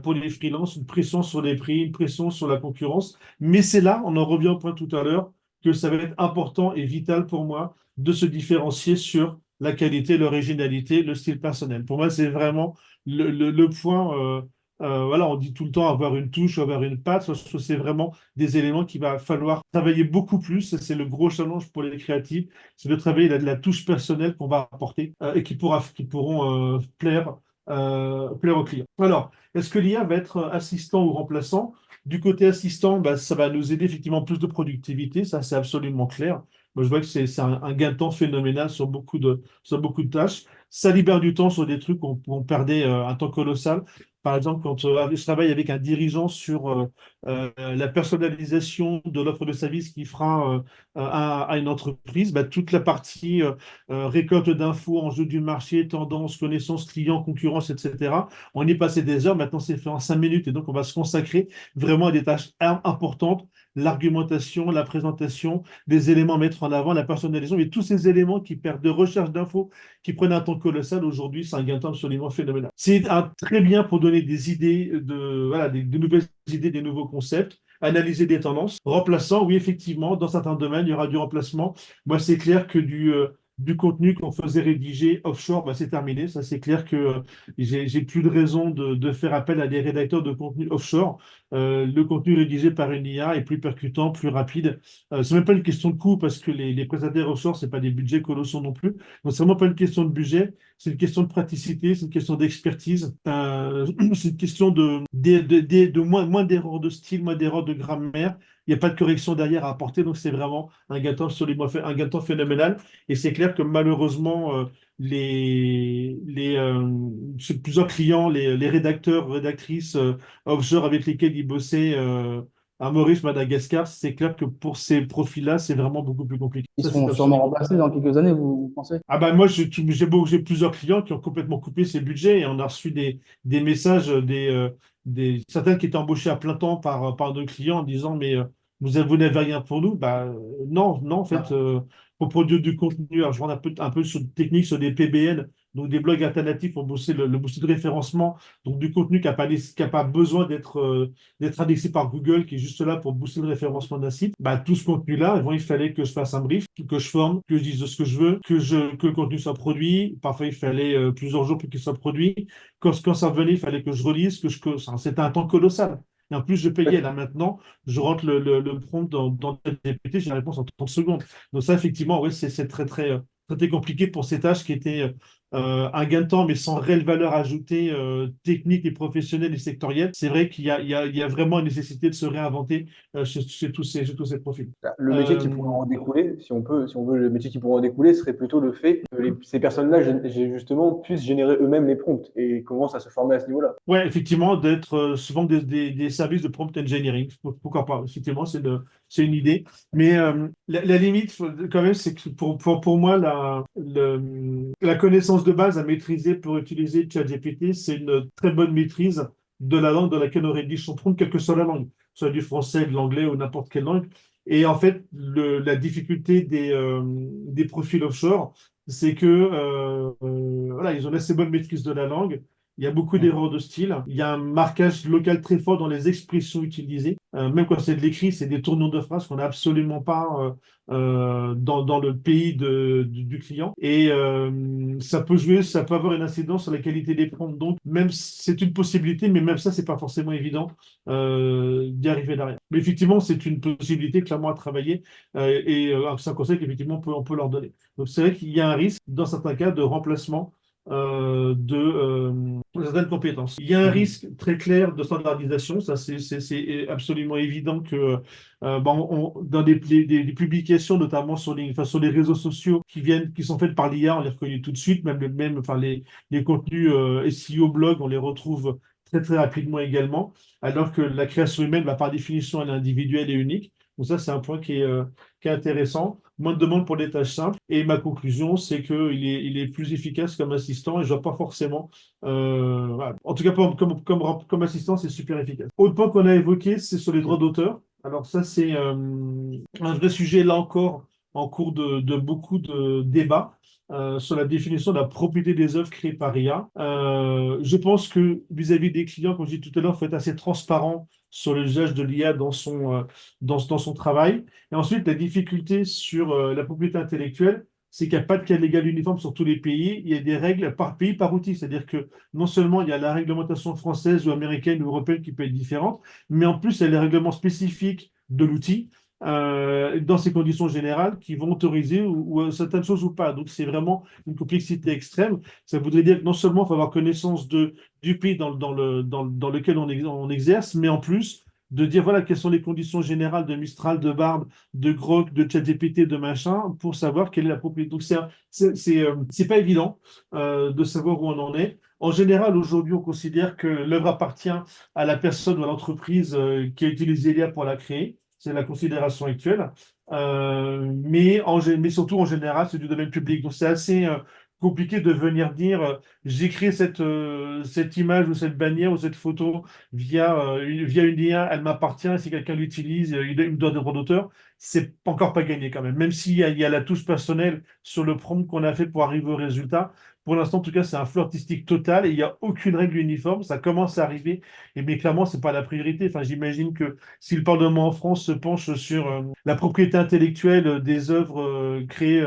pour les freelances, une pression sur les prix, une pression sur la concurrence. Mais c'est là, on en revient au point tout à l'heure, que ça va être important et vital pour moi de se différencier sur la qualité, l'originalité, le style personnel. Pour moi, c'est vraiment le point. Voilà, on dit tout le temps avoir une touche, avoir une patte. C'est vraiment des éléments qu'il va falloir travailler beaucoup plus. C'est le gros challenge pour les créatifs, c'est de travailler la touche personnelle qu'on va apporter et qui pourront plaire aux clients. Alors, est-ce que l'IA va être assistant ou remplaçant? Du côté assistant, bah, ça va nous aider effectivement plus de productivité, ça c'est absolument clair. Moi, je vois que c'est un gain de temps phénoménal sur beaucoup de tâches. Ça libère du temps sur des trucs où on perdait un temps colossal. Par exemple, quand je travaille avec un dirigeant sur la personnalisation de l'offre de service qu'il fera à une entreprise, bah, toute la partie récolte d'infos, enjeux du marché, tendances, connaissances clients, concurrence, etc. On y est passé des heures, maintenant c'est fait en 5 minutes et donc on va se consacrer vraiment à des tâches importantes, l'argumentation, la présentation, des éléments à mettre en avant, la personnalisation, et tous ces éléments qui perdent de recherche d'infos, qui prennent un temps colossal, aujourd'hui, c'est un gain de temps absolument phénoménal. C'est très bien pour donner des idées, voilà, des nouvelles idées, des nouveaux concepts, analyser des tendances. Remplaçant, oui, effectivement, dans certains domaines, il y aura du remplacement. Moi, c'est clair que du contenu qu'on faisait rédiger offshore, bah, c'est terminé. Ça, c'est clair que j'ai plus de raison de faire appel à des rédacteurs de contenu offshore. Le contenu rédigé par une IA est plus percutant, plus rapide. C'est même pas une question de coût parce que les prestataires offshore, c'est pas des budgets colossaux non plus. Donc, c'est vraiment pas une question de budget, c'est une question de praticité, c'est une question d'expertise, c'est une question de moins d'erreurs de style, moins d'erreurs de grammaire. Il n'y a pas de correction derrière à apporter, donc c'est vraiment un gain de temps absolument un gain de temps phénoménal. Et c'est clair que malheureusement, chez plusieurs clients, les rédacteurs, rédactrices offshore avec lesquels ils bossaient à Maurice, Madagascar, c'est clair que pour ces profils-là, c'est vraiment beaucoup plus compliqué. Ils Ça, c'est seront sûrement absolument. remplacés dans quelques années, vous pensez? Ah ben moi, j'ai plusieurs clients qui ont complètement coupé ces budgets et on a reçu des messages, certaines qui étaient embauchées à plein temps par nos clients en disant, mais vous n'avez rien pour nous. Bah, non, non, en fait, pour produire du contenu, alors je rentre un peu sur des techniques, sur des PBN, donc des blogs alternatifs pour bosser le booster de référencement, donc du contenu qui a pas besoin d'être indexé par Google, qui est juste là pour booster le référencement d'un site. Bah, tout ce contenu-là, avant, il fallait que je fasse un brief, que je forme, que je dise ce que je veux, que le contenu soit produit. Parfois, il fallait plusieurs jours pour qu'il soit produit. Quand ça venait, il fallait que je relise, c'était un temps colossal. Et en plus, je payais. Là, maintenant, je rentre le prompt dans ChatGPT, j'ai la réponse en 30 secondes. Donc ça, effectivement, ouais, c'est très compliqué pour ces tâches qui étaient un gain de temps, mais sans réelle valeur ajoutée technique et professionnelle et sectorielle. C'est vrai qu'il y a vraiment une nécessité de se réinventer chez tous ces profils. Le métier qui pourrait Euh, en découler, si on veut, le métier qui pourrait en découler serait plutôt le fait que ces personnes-là, justement, puissent générer eux-mêmes les prompts et commencent à se former à ce niveau-là. Ouais, effectivement, d'être souvent des services de prompt engineering. Pourquoi pas? Effectivement, c'est une idée. Mais la limite, quand même, c'est que pour moi, la connaissance de base à maîtriser pour utiliser ChatGPT, c'est une très bonne maîtrise de la langue dans laquelle on rédige son prompt, quelle que soit la langue, soit du français, de l'anglais ou n'importe quelle langue. Et en fait, la difficulté des profils offshore, c'est que voilà, ils ont une assez bonne maîtrise de la langue. Il y a beaucoup d'erreurs de style. Il y a un marquage local très fort dans les expressions utilisées. même quand c'est de l'écrit, c'est des tournures de phrases qu'on n'a absolument pas dans le pays du client. Et ça peut jouer, ça peut avoir une incidence sur la qualité des prompts. Donc, même c'est une possibilité, mais même ça, c'est pas forcément évident d'y arriver derrière. Mais effectivement, c'est une possibilité clairement à travailler c'est un conseil qu'effectivement on peut leur donner. Donc, c'est vrai qu'il y a un risque, dans certains cas, de remplacement de certaines compétences. Il y a un Mhm. risque très clair de standardisation, ça c'est absolument évident que dans des publications, notamment sur les réseaux sociaux qui sont faites par l'IA, on les reconnaît tout de suite, enfin, les contenus SEO blog, on les retrouve très très rapidement également, alors que la création humaine, par définition, elle est individuelle et unique. Donc ça, c'est un point qui est intéressant. Moins de demandes pour des tâches simples. Et ma conclusion, c'est qu'il est plus efficace comme assistant et je vois pas forcément. Voilà. En tout cas, comme assistant, c'est super efficace. Autre point qu'on a évoqué, c'est sur les droits d'auteur. Alors ça, c'est un vrai sujet, là encore, en cours de beaucoup de débats. Sur la définition de la propriété des œuvres créées par IA. Je pense que vis-à-vis des clients, comme je disais tout à l'heure, il faut être assez transparent sur l'usage de l'IA dans son travail. Et ensuite, la difficulté sur la propriété intellectuelle, c'est qu'il n'y a pas de cas légal uniforme sur tous les pays. Il y a des règles par pays, par outil. C'est-à-dire que non seulement il y a la réglementation française ou américaine ou européenne qui peut être différente, mais en plus, il y a les règlements spécifiques de l'outil dans ces conditions générales qui vont autoriser ou certaines choses ou pas. Donc, c'est vraiment une complexité extrême. Ça voudrait dire que non seulement il faut avoir connaissance du pays dans lequel on exerce, mais en plus, de dire voilà quelles sont les conditions générales de Mistral, de Bard, de Grok, de ChatGPT, de machin, pour savoir quelle est la propriété. Donc c'est pas évident de savoir où on en est. En général, aujourd'hui, on considère que l'œuvre appartient à la personne ou à l'entreprise qui a utilisé l'IA pour la créer. C'est la considération actuelle. Mais surtout, en général, c'est du domaine public. Donc, c'est assez compliqué de venir dire j'ai créé cette image ou cette bannière ou cette photo via une IA, elle m'appartient, si quelqu'un l'utilise, il me doit des droits d'auteur. C'est encore pas gagné quand même. Même s'il y a la touche personnelle sur le prompt qu'on a fait pour arriver au résultat, pour l'instant, en tout cas, c'est un flou artistique total et il n'y a aucune règle uniforme. Ça commence à arriver, mais clairement, c'est pas la priorité. Enfin, j'imagine que si le Parlement en France se penche sur la propriété intellectuelle des œuvres créées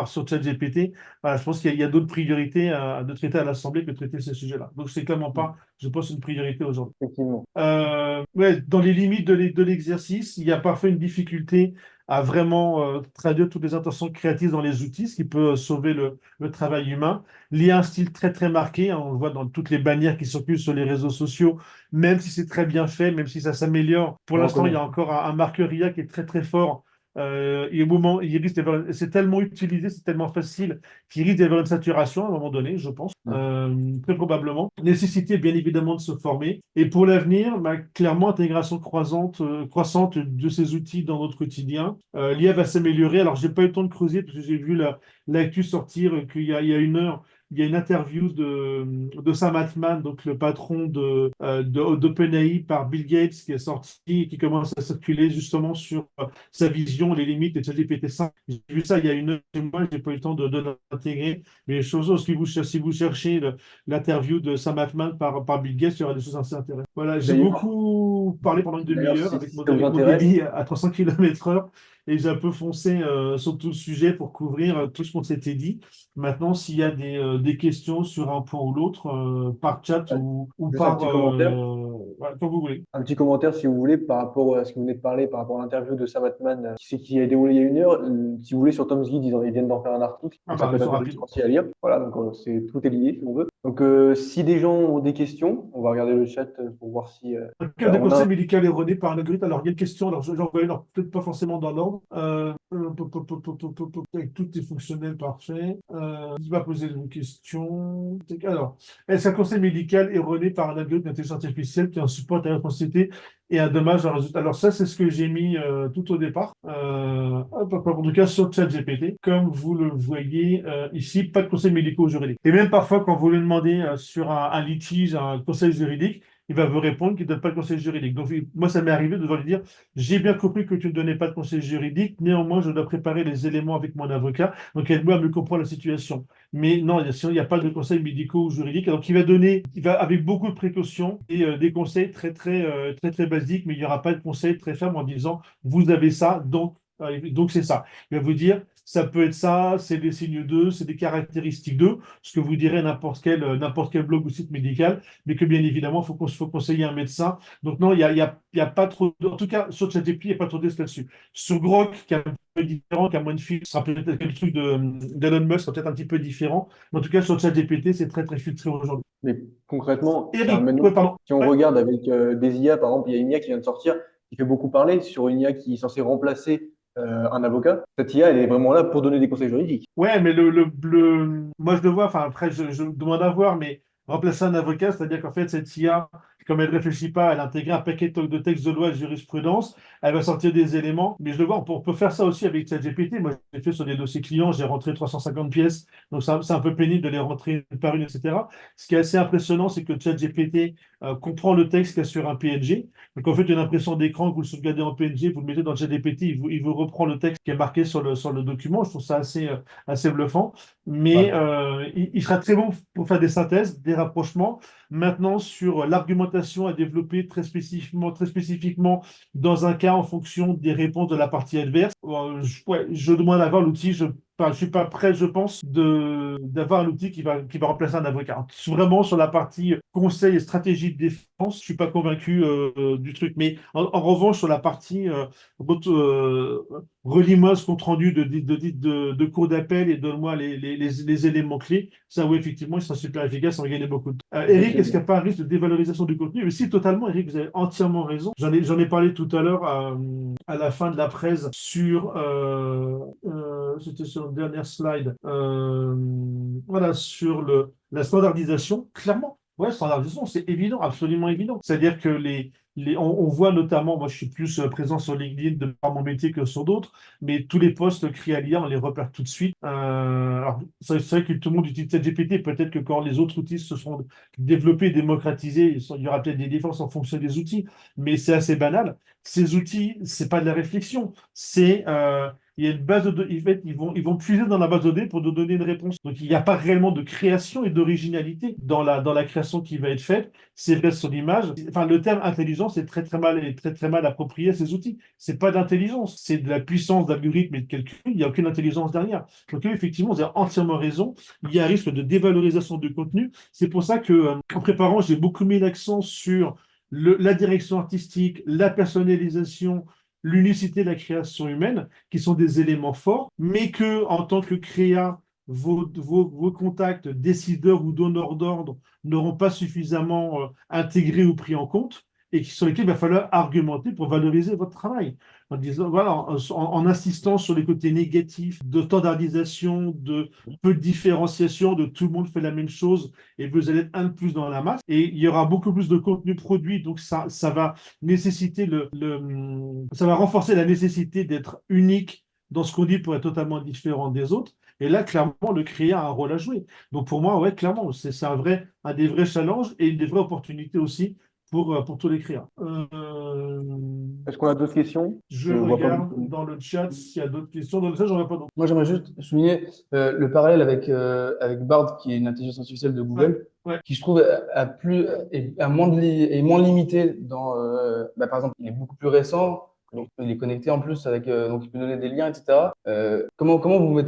sur ChatGPT, voilà, je pense qu'il y a d'autres priorités de traiter à l'Assemblée que de traiter ces sujets-là. Donc, c'est clairement pas, je pense, une priorité aujourd'hui. Effectivement. Ouais, dans les limites de l'exercice, il y a parfois une difficulté à vraiment traduire toutes les intentions créatives dans les outils, ce qui peut sauver le travail humain. Il y a un style très très marqué, hein, on le voit dans toutes les bannières qui circulent sur les réseaux sociaux, même si c'est très bien fait, même si ça s'améliore. Pour On l'instant, il y reconnaît. a encore un marqueur IA qui est très très fort. Et au moment, c'est tellement utilisé, c'est tellement facile qu'il risque d'y avoir une saturation à un moment donné, je pense, très probablement. Nécessité bien évidemment de se former. Et pour l'avenir, clairement, intégration croissante de ces outils dans notre quotidien. L'IA va s'améliorer. Alors, j'ai pas eu le temps de creuser parce que j'ai vu l'actu sortir qu'il y a une heure. Il y a une interview de Sam Altman, donc le patron d'OpenAI par Bill Gates, qui est sorti et qui commence à circuler justement sur sa vision, les limites de ChatGPT 5. J'ai vu ça il y a une heure chez moi, j'ai pas eu le temps de l'intégrer. Mais chose, si vous cherchez l'interview de Sam Altman par Bill Gates, il y aura des choses assez intéressantes. Voilà, j'ai D'ailleurs, beaucoup parlé pendant une d'ailleurs, demi-heure si avec ça vous mon intéresse, débit à 300 km/h et j'ai un peu foncé sur tout le sujet pour couvrir tout ce qu'on s'était dit. Maintenant, s'il y a des questions sur un point ou l'autre, par chat ou juste un par... petit commentaire. voilà, comme vous voulez. Un petit commentaire, si vous voulez, par rapport à ce que vous venez de parler, par rapport à l'interview de Sam Altman, qui a déroulé il y a une heure. Si vous voulez, sur Tom's Guide, ils viennent d'en faire un article, Ah donc ça bah, peut ils être sont rapides. intéressant aussi à lire. Voilà, donc tout est lié, si on veut. Donc, si des gens ont des questions, on va regarder le chat pour voir si Un cas de on a. conseil médical erroné par un algorithme. Alors, il y a une question, alors j'en vois une, alors peut-être pas forcément dans l'ordre. Avec tout est fonctionnel, parfait. Je vais poser une question. Alors, est-ce qu'un conseil médical erroné par un algorithme d'intelligence artificielle qui est un support à la responsabilité et un dommage à un résultat? Alors, ça, c'est ce que j'ai mis tout au départ. En tout cas, sur ChatGPT. Comme vous le voyez ici, pas de conseils médicaux juridiques. Et même parfois, quand vous le demandez sur un litige, un conseil juridique, il va vous répondre qu'il ne donne pas de conseil juridique. Donc, moi, ça m'est arrivé de devoir lui dire, j'ai bien compris que tu ne donnais pas de conseil juridique, néanmoins, je dois préparer les éléments avec mon avocat, donc aide-moi à mieux comprendre la situation. Mais non, sinon, il n'y a pas de conseils médicaux ou juridiques. Donc, il va avec beaucoup de précautions et des conseils très basiques, mais il n'y aura pas de conseils très fermes en disant, vous avez ça, donc c'est ça. Il va vous dire, ça peut être ça, c'est des signes d'eux, c'est des caractéristiques d'eux, ce que vous direz n'importe quel blog ou site médical, mais que bien évidemment, faut conseiller un médecin. Donc non, il y a pas trop, en tout cas, sur ChatGPT, il n'y a pas trop de tests là-dessus. Sur Grok, qui est un peu différent, qui a moins de filtres, ce sera peut-être que le truc d'Elon Musk sera peut-être un petit peu différent. Mais en tout cas, sur ChatGPT, c'est très filtré aujourd'hui. Mais concrètement, enfin, Eric, maintenant, ouais, pardon. si on Ouais. regarde avec des IA, par exemple, il y a une IA qui vient de sortir, qui fait beaucoup parler sur une IA qui est censée remplacer un avocat. Cette IA, elle est vraiment là pour donner des conseils juridiques. Ouais, mais moi je le vois, enfin après je demande à voir, mais remplacer un avocat, c'est-à-dire qu'en fait cette IA, comme elle ne réfléchit pas, elle intègre un paquet de textes de loi et de jurisprudence, elle va sortir des éléments, mais je le vois, on peut faire ça aussi avec ChatGPT. Moi j'ai fait sur des dossiers clients, j'ai rentré 350 pièces, donc c'est un peu pénible de les rentrer une par une, etc. Ce qui est assez impressionnant, c'est que ChatGPT comprend le texte qu'il y a sur un PNG. Donc en fait, une impression d'écran que vous le sauvegardez en PNG, vous le mettez dans ChatGPT, il vous reprend le texte qui est marqué sur le document. Je trouve ça assez bluffant, mais Ouais. il sera très bon pour faire des synthèses, des rapprochements. Maintenant, sur l'argumentation à développer très spécifiquement dans un cas en fonction des réponses de la partie adverse, ouais, je demande à voir l'outil. Je suis pas prêt, je pense, d'avoir un outil qui va remplacer un avocat. Vraiment, sur la partie conseil et stratégie de défense, je suis pas convaincu du truc. Mais en revanche, sur la partie relis-moi ce compte rendu de cours d'appel et donne-moi les éléments clés. Ça, oui, effectivement, il sera super efficace, on va gagner beaucoup de temps. Eric, est-ce qu'il n'y a Effectivement. pas un risque de dévalorisation du contenu? Mais si, totalement, Eric, vous avez entièrement raison. J'en ai parlé tout à l'heure à la fin de la presse c'était sur la dernière slide, voilà, sur la standardisation. Clairement, ouais, standardisation, c'est évident, absolument évident. C'est-à-dire que on voit notamment, moi je suis plus présent sur LinkedIn de par mon métier que sur d'autres, mais tous les posts créés à l'IA, on les repère tout de suite. Alors, c'est vrai que tout le monde utilise ChatGPT, peut-être que quand les autres outils se seront développés, démocratisés, il y aura peut-être des différences en fonction des outils, mais c'est assez banal. Ces outils, c'est pas de la réflexion, il y a une base de données, en fait, ils vont puiser dans la base de données pour nous donner une réponse. Donc, il n'y a pas réellement de création et d'originalité dans la création qui va être faite. C'est vrai sur l'image. Enfin, le terme intelligence est très mal approprié à ces outils. C'est pas d'intelligence, c'est de la puissance d'algorithme et de calcul. Il n'y a aucune intelligence derrière. Donc, effectivement, vous avez entièrement raison. Il y a un risque de dévalorisation du contenu. C'est pour ça que, en préparant, j'ai beaucoup mis l'accent sur la direction artistique, la personnalisation, l'unicité de la création humaine, qui sont des éléments forts, mais que en tant que créa, vos contacts décideurs ou donneurs d'ordre n'auront pas suffisamment intégré ou pris en compte, et sur lesquels il va falloir argumenter pour valoriser votre travail. En disant, voilà, en insistant sur les côtés négatifs de standardisation, de peu de différenciation, de tout le monde fait la même chose et vous allez être un de plus dans la masse. Et il y aura beaucoup plus de contenu produit, donc ça va nécessiter ça va renforcer la nécessité d'être unique dans ce qu'on dit pour être totalement différent des autres. Et là, clairement, le créa a un rôle à jouer. Donc pour moi, ouais, clairement, c'est un des vrais challenges et une des vraies opportunités aussi pour tous les créas. Est-ce qu'on a d'autres questions? Je Je vois pas regarde beaucoup. dans le chat s'il y a d'autres questions. Dans le chat, j'en ai pas d'autres. Moi, j'aimerais juste souligner le parallèle avec Bard, qui est une intelligence artificielle de Ouais, Google, ouais. qui je trouve a moins est moins limité dans, par exemple, il est beaucoup plus récent, donc il est connecté en plus avec, donc il peut donner des liens, etc. Comment vous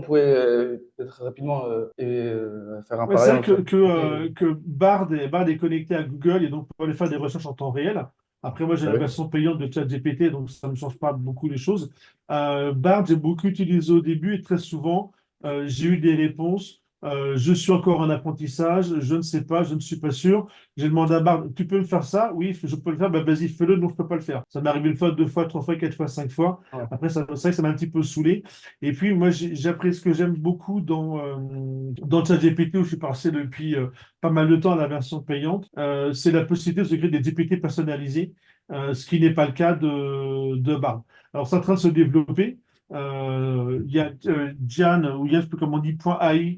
pourrez peut-être rapidement faire un Ouais, c'est parallèle vrai entre. que Bard est connecté à Google et donc on peut aller faire des recherches en temps réel. Après, moi, j'ai Ah la oui. version payante de ChatGPT, donc ça ne me change pas beaucoup les choses. Bard, j'ai beaucoup utilisé au début et très souvent, j'ai eu des réponses. Je suis encore en apprentissage, je ne sais pas, je ne suis pas sûr. J'ai demandé à Bard, tu peux me faire ça? Oui, je peux le faire. Bah, vas-y, fais-le. Non, je ne peux pas le faire. Ça m'est arrivé une fois, deux fois, trois fois, quatre fois, cinq fois. Ouais. Après, c'est vrai que ça m'a un petit peu saoulé. Et puis, moi, j'ai appris ce que j'aime beaucoup dans ChatGPT, où je suis passé depuis pas mal de temps à la version payante, c'est la possibilité de se créer des GPT personnalisés, ce qui n'est pas le cas de Bard. Alors, c'est en train de se développer. Il y a Jan, ou Yann, je sais plus comment on dit, .ai,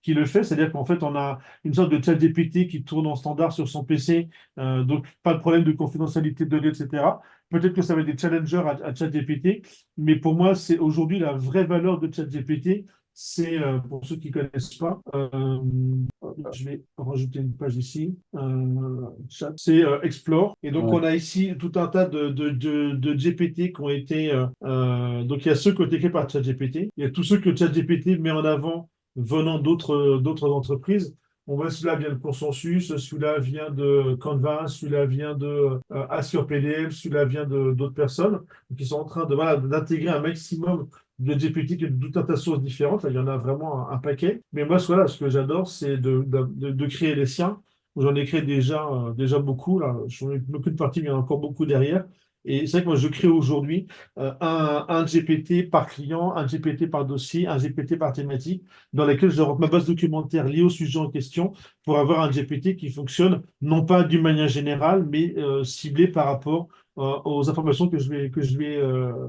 qui le fait, c'est-à-dire qu'en fait, on a une sorte de ChatGPT qui tourne en standard sur son PC, donc pas de problème de confidentialité de données, etc. Peut-être que ça va être des challengers à ChatGPT, mais pour moi, c'est aujourd'hui la vraie valeur de ChatGPT. C'est, pour ceux qui ne connaissent pas, je vais rajouter une page ici, chat, c'est Explore. Et donc, Ouais. on a ici tout un tas de GPT qui ont été. Donc, il y a ceux qui ont été créés par ChatGPT, il y a tous ceux que ChatGPT met en avant venant d'autres entreprises. On voit celui-là vient de Consensus, celui-là vient de Canva, celui-là vient de Assure PDF, celui-là vient de d'autres personnes qui sont en train de, voilà, d'intégrer un maximum de GPT de tout un tas de sources différentes. Là, il y en a vraiment un paquet. Mais moi, voilà, ce que j'adore, c'est de créer les siens. J'en ai créé déjà beaucoup. Là. J'en ai aucune partie, mais il y en a encore beaucoup derrière. Et c'est vrai que moi, je crée aujourd'hui un GPT par client, un GPT par dossier, un GPT par thématique, dans lequel je rentre ma base documentaire liée au sujet en question pour avoir un GPT qui fonctionne non pas d'une manière générale, mais ciblé par rapport aux informations que je vais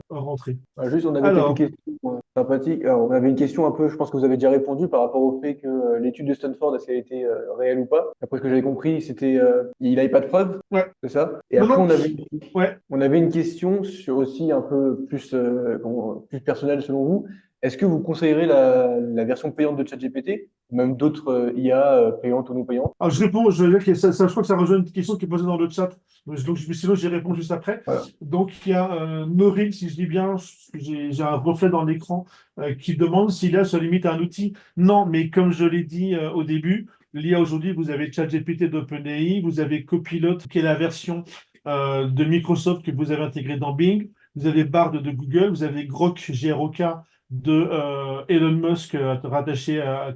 rentrer. Juste, on avait quelques Alors, questions sympathiques. Alors, on avait une question un peu, je pense que vous avez déjà répondu par rapport au fait que l'étude de Stanford, est-ce qu'elle était réelle ou pas? Après ce que j'avais compris, c'était il n'avait pas de preuves, ouais, c'est ça? Et non, après, non, ouais. on avait une question sur aussi un peu plus, plus personnelle selon vous. Est-ce que vous conseillerez la version payante de ChatGPT, ou même d'autres IA payantes ou non payantes? Alors, je réponds, je crois que ça rejoint une question qui est posée dans le chat. Sinon, j'y réponds juste après. Voilà. Donc, il y a Noril, si je dis bien, j'ai un reflet dans l'écran qui demande si l'IA se limite à un outil. Non, mais comme je l'ai dit au début, l'IA aujourd'hui, vous avez ChatGPT d'OpenAI, vous avez Copilot, qui est la version de Microsoft que vous avez intégrée dans Bing, vous avez Bard de Google, vous avez Grok, GROK de Elon Musk,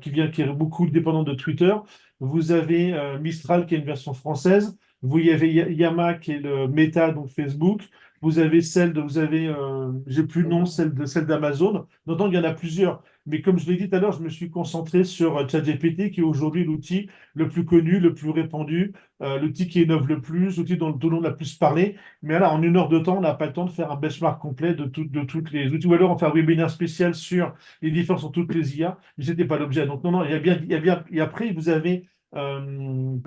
qui est beaucoup dépendant de Twitter. Vous avez Mistral qui est une version française. Vous y avez Yama qui est le Meta, donc Facebook. J'ai plus le nom, celle d'Amazon. Donc, il y en a plusieurs. Mais comme je l'ai dit tout à l'heure, je me suis concentré sur ChatGPT, qui est aujourd'hui l'outil le plus connu, le plus répandu, l'outil qui innove le plus, l'outil dont tout le monde a plus parlé. Mais là, en 1 heure de temps, on n'a pas le temps de faire un benchmark complet de toutes les outils. Ou alors, on fait un webinaire spécial sur les différences sur toutes les IA, mais ce n'était pas l'objet. Donc, non, non, il y a bien, il y a bien. Et après, vous avez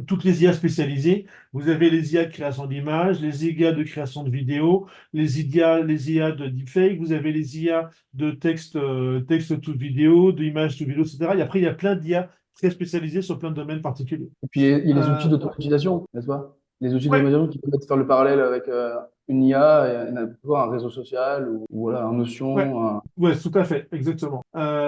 toutes les IA spécialisées. Vous avez les IA de création d'images, les IA de création de vidéos, les IA de deepfake, vous avez les IA de texte to vidéo, d'image to vidéo, etc. Et après, il y a plein d'IA très spécialisées sur plein de domaines particuliers. Et puis, il y a les outils Euh, d'automatisation, n'est-ce pas? Les outils ouais, d'automatisation qui permettent de faire le parallèle avec une IA, et un réseau social, ou voilà, un ouais, Notion. ouais, tout à fait, exactement.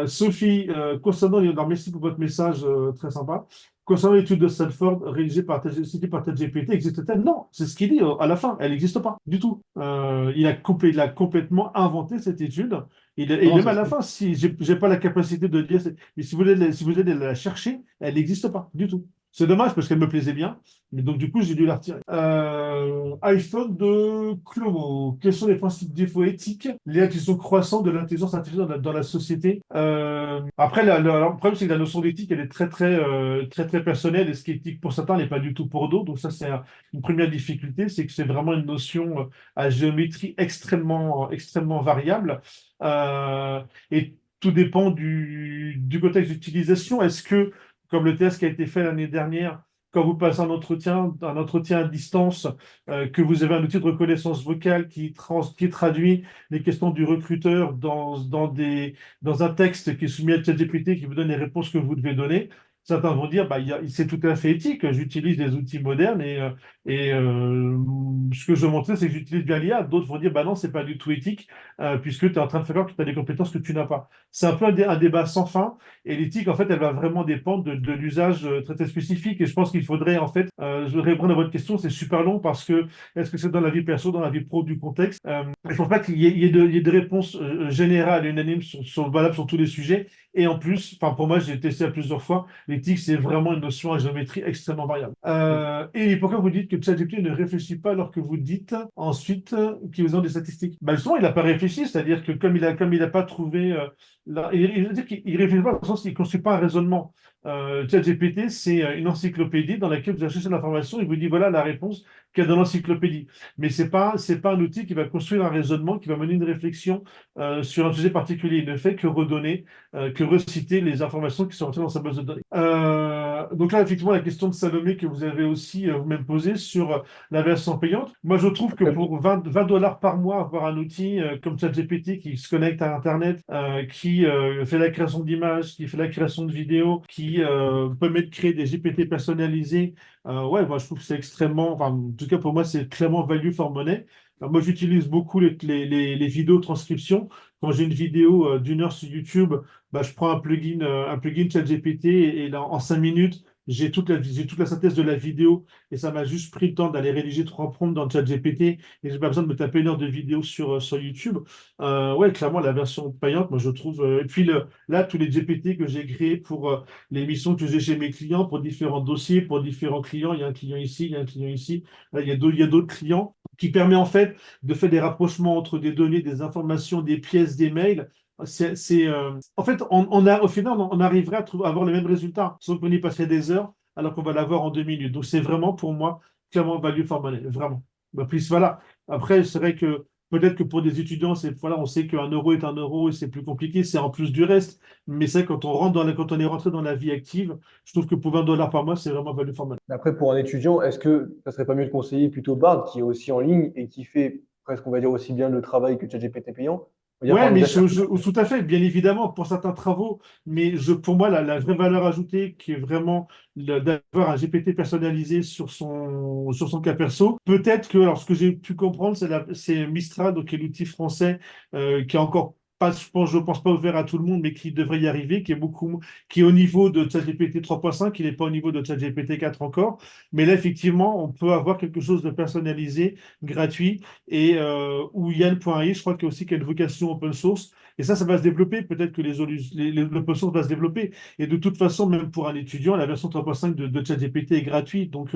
Sophie, alors merci pour votre message très sympa. Concernant l'étude de Stanford réalisée citée par TGPT, existe-t-elle? Non, c'est ce qu'il dit à la fin. Elle n'existe pas du tout. Il a complètement inventé cette étude. Et Non, même c'est à la ça. fin, si j'ai pas la capacité de dire, mais si vous allez la chercher, elle n'existe pas du tout. C'est dommage parce qu'elle me plaisait bien. Mais donc, du coup, j'ai dû la retirer. iPhone de Clomo. Quels sont les principes défauts éthiques liés à l'utilisation croissante de l'intelligence artificielle dans la société? Après, le problème, c'est que la notion d'éthique, elle est très, très, très, très personnelle. Et ce qui est éthique pour certains n'est pas du tout pour d'autres. Donc, ça, c'est une première difficulté. C'est que c'est vraiment une notion à géométrie extrêmement, extrêmement variable. Et tout dépend du contexte d'utilisation. Est-ce que, comme le test qui a été fait l'année dernière, quand vous passez un entretien à distance, que vous avez un outil de reconnaissance vocale qui traduit les questions du recruteur dans un texte qui est soumis à ChatGPT qui vous donne les réponses que vous devez donner, certains vont dire, bah, c'est tout à fait éthique, j'utilise des outils modernes et ce que je montrais, c'est que j'utilise bien l'IA. D'autres vont dire, bah non, c'est pas du tout éthique, puisque tu es en train de faire croire que tu as des compétences que tu n'as pas. C'est un peu un débat sans fin. Et l'éthique, en fait, elle va vraiment dépendre de l'usage très, très spécifique. Et je pense qu'il faudrait, en fait, je voudrais répondre à votre question, c'est super long parce que est-ce que c'est dans la vie perso, dans la vie pro du contexte? Je ne pense pas qu'il y ait de réponses générales et unanimes valables sur tous les sujets. Et en plus, enfin, pour moi, j'ai testé à plusieurs fois, l'éthique, c'est vraiment une notion à géométrie extrêmement variable. Et pourquoi vous dites que ChatGPT ne réfléchit pas alors que vous dites ensuite qu'il vous donne des statistiques? Ben justement, il n'a pas réfléchi, c'est-à-dire que comme il a pas trouvé il veut dire qu'il réfléchit pas dans le sens qu'il ne construit pas un raisonnement. ChatGPT, c'est une encyclopédie dans laquelle vous allez chercher l'information et vous dit voilà la réponse qu'il y a dans l'encyclopédie. Mais c'est pas un outil qui va construire un raisonnement, qui va mener une réflexion sur un sujet particulier. Il ne fait que redonner, que reciter les informations qui sont rentrées dans sa base de données. Donc là, effectivement, la question de Salomé que vous avez aussi vous-même posée sur la version payante. Moi, je trouve que pour 20 dollars par mois, avoir un outil comme ChatGPT qui se connecte à Internet, qui fait la création d'images, qui fait la création de vidéos, qui permet de créer des GPT personnalisés, ouais, moi, je trouve que c'est extrêmement, enfin, en tout cas pour moi, c'est clairement value for money. Alors, moi, j'utilise beaucoup les vidéos transcriptions. Quand j'ai une vidéo d'une heure sur YouTube, bah, je prends un plugin ChatGPT et là, en 5 minutes, j'ai toute la synthèse de la vidéo et ça m'a juste pris le temps d'aller rédiger 3 prompts dans ChatGPT et j'ai pas besoin de me taper une heure de vidéo sur YouTube. Ouais, clairement, la version payante, moi, je trouve. Et puis là, tous les GPT que j'ai créés pour les missions que j'ai chez mes clients, pour différents dossiers, pour différents clients, il y a un client ici, il y a un client ici, là, il y a d'autres clients qui permet en fait de faire des rapprochements entre des données, des informations, des pièces, des mails. En fait, au final, on arriverait à avoir le même résultat, sauf qu'on y passerait des heures, alors qu'on va l'avoir en 2 minutes. Donc, c'est vraiment, pour moi, clairement value for money, vraiment. Bah, puis voilà. Après, c'est vrai que peut-être que pour des étudiants, voilà, on sait qu'un euro est un euro et c'est plus compliqué, c'est en plus du reste. Mais c'est quand quand on est rentré dans la vie active, je trouve que pour 20 dollars par mois, c'est vraiment value for money. Après, pour un étudiant, est-ce que ça serait pas mieux de conseiller plutôt Bard, qui est aussi en ligne et qui fait presque, on va dire, aussi bien le travail que ChatGPT payant? On va dire, Ouais, par mais exemple, tout à fait, bien évidemment, pour certains travaux, mais pour moi, la vraie valeur ajoutée, qui est vraiment d'avoir un GPT personnalisé sur son cas perso, peut-être que, alors ce que j'ai pu comprendre, c'est Mistral, donc qui est l'outil français, qui est encore pas, je pense pas ouvert à tout le monde, mais qui devrait y arriver, qui est au niveau de ChatGPT 3.5, il n'est pas au niveau de ChatGPT 4 encore, mais là, effectivement, on peut avoir quelque chose de personnalisé, gratuit, et où Yann.ai, je crois qu'il y a aussi qu'il y a une vocation open source. Et ça va se développer. Peut-être que l'open source va se développer. Et de toute façon, même pour un étudiant, la version 3.5 de ChatGPT est gratuite. Donc,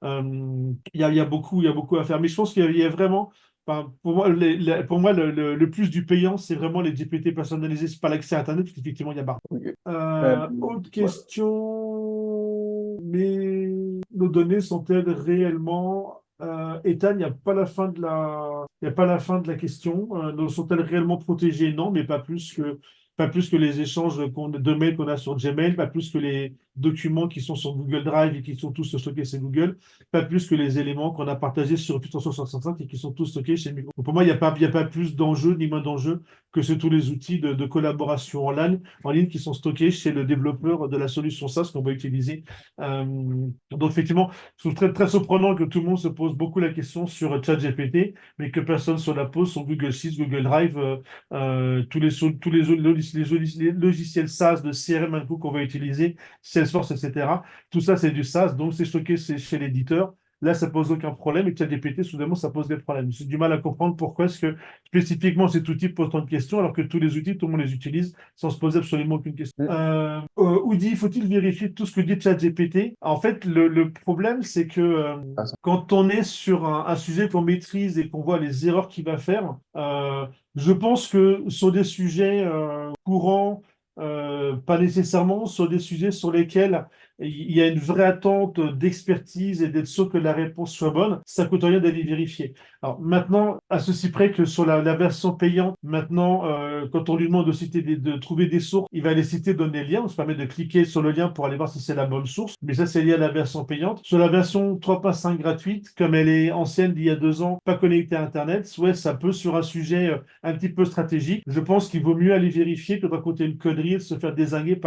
il y a beaucoup à faire. Mais je pense qu'il y a vraiment, enfin, pour moi le plus du payant, c'est vraiment les GPT personnalisés. C'est pas l'accès à Internet, parce qu'effectivement, il y a barre. ok. Euh, Autre voilà. question, mais nos données sont-elles réellement, Ethan, il n'y a pas la fin de il y a pas la fin de la question. Sont-elles réellement protégées? Non, mais pas plus que les échanges de mails qu'on a sur Gmail, pas plus que les documents qui sont sur Google Drive et qui sont tous stockés chez Google, pas plus que les éléments qu'on a partagés sur Office 365 et qui sont tous stockés chez Microsoft. Pour moi, il y a pas plus d'enjeux ni moins d'enjeux que tous les outils de collaboration en ligne qui sont stockés chez le développeur de la solution SaaS qu'on va utiliser. Euh, donc, effectivement, je trouve très, très surprenant que tout le monde se pose beaucoup la question sur ChatGPT, mais que personne se la pose sur Google Sheets, Google Drive, tous les logiciels SaaS de CRM un coup qu'on va utiliser, Salesforce, etc. Tout ça, c'est du SaaS, donc c'est stocké chez l'éditeur. Là, ça pose aucun problème et ChatGPT, soudainement, ça pose des problèmes. J'ai du mal à comprendre pourquoi est-ce que spécifiquement cet outil pose tant de questions alors que tous les outils, tout le monde les utilise sans se poser absolument aucune question. Mm. Oudi, faut-il vérifier tout ce que dit ChatGPT? En fait, le problème, c'est que Ah, ça. quand on est sur un sujet qu'on maîtrise et qu'on voit les erreurs qu'il va faire, je pense que sur des sujets courants, pas nécessairement sur des sujets sur lesquels il y a une vraie attente d'expertise et d'être sûr que la réponse soit bonne, ça coûte rien d'aller vérifier. Alors maintenant, à ceci près que sur la version payante, maintenant, quand on lui demande de de trouver des sources, il va les citer, donner des liens. On se permet de cliquer sur le lien pour aller voir si c'est la bonne source. Mais ça, c'est lié à la version payante. Sur la version 3.5 gratuite, comme elle est ancienne d'il y a 2 ans, pas connectée à Internet, ouais, ça peut sur un sujet un petit peu stratégique. Je pense qu'il vaut mieux aller vérifier que de raconter une connerie et de se faire dézinguer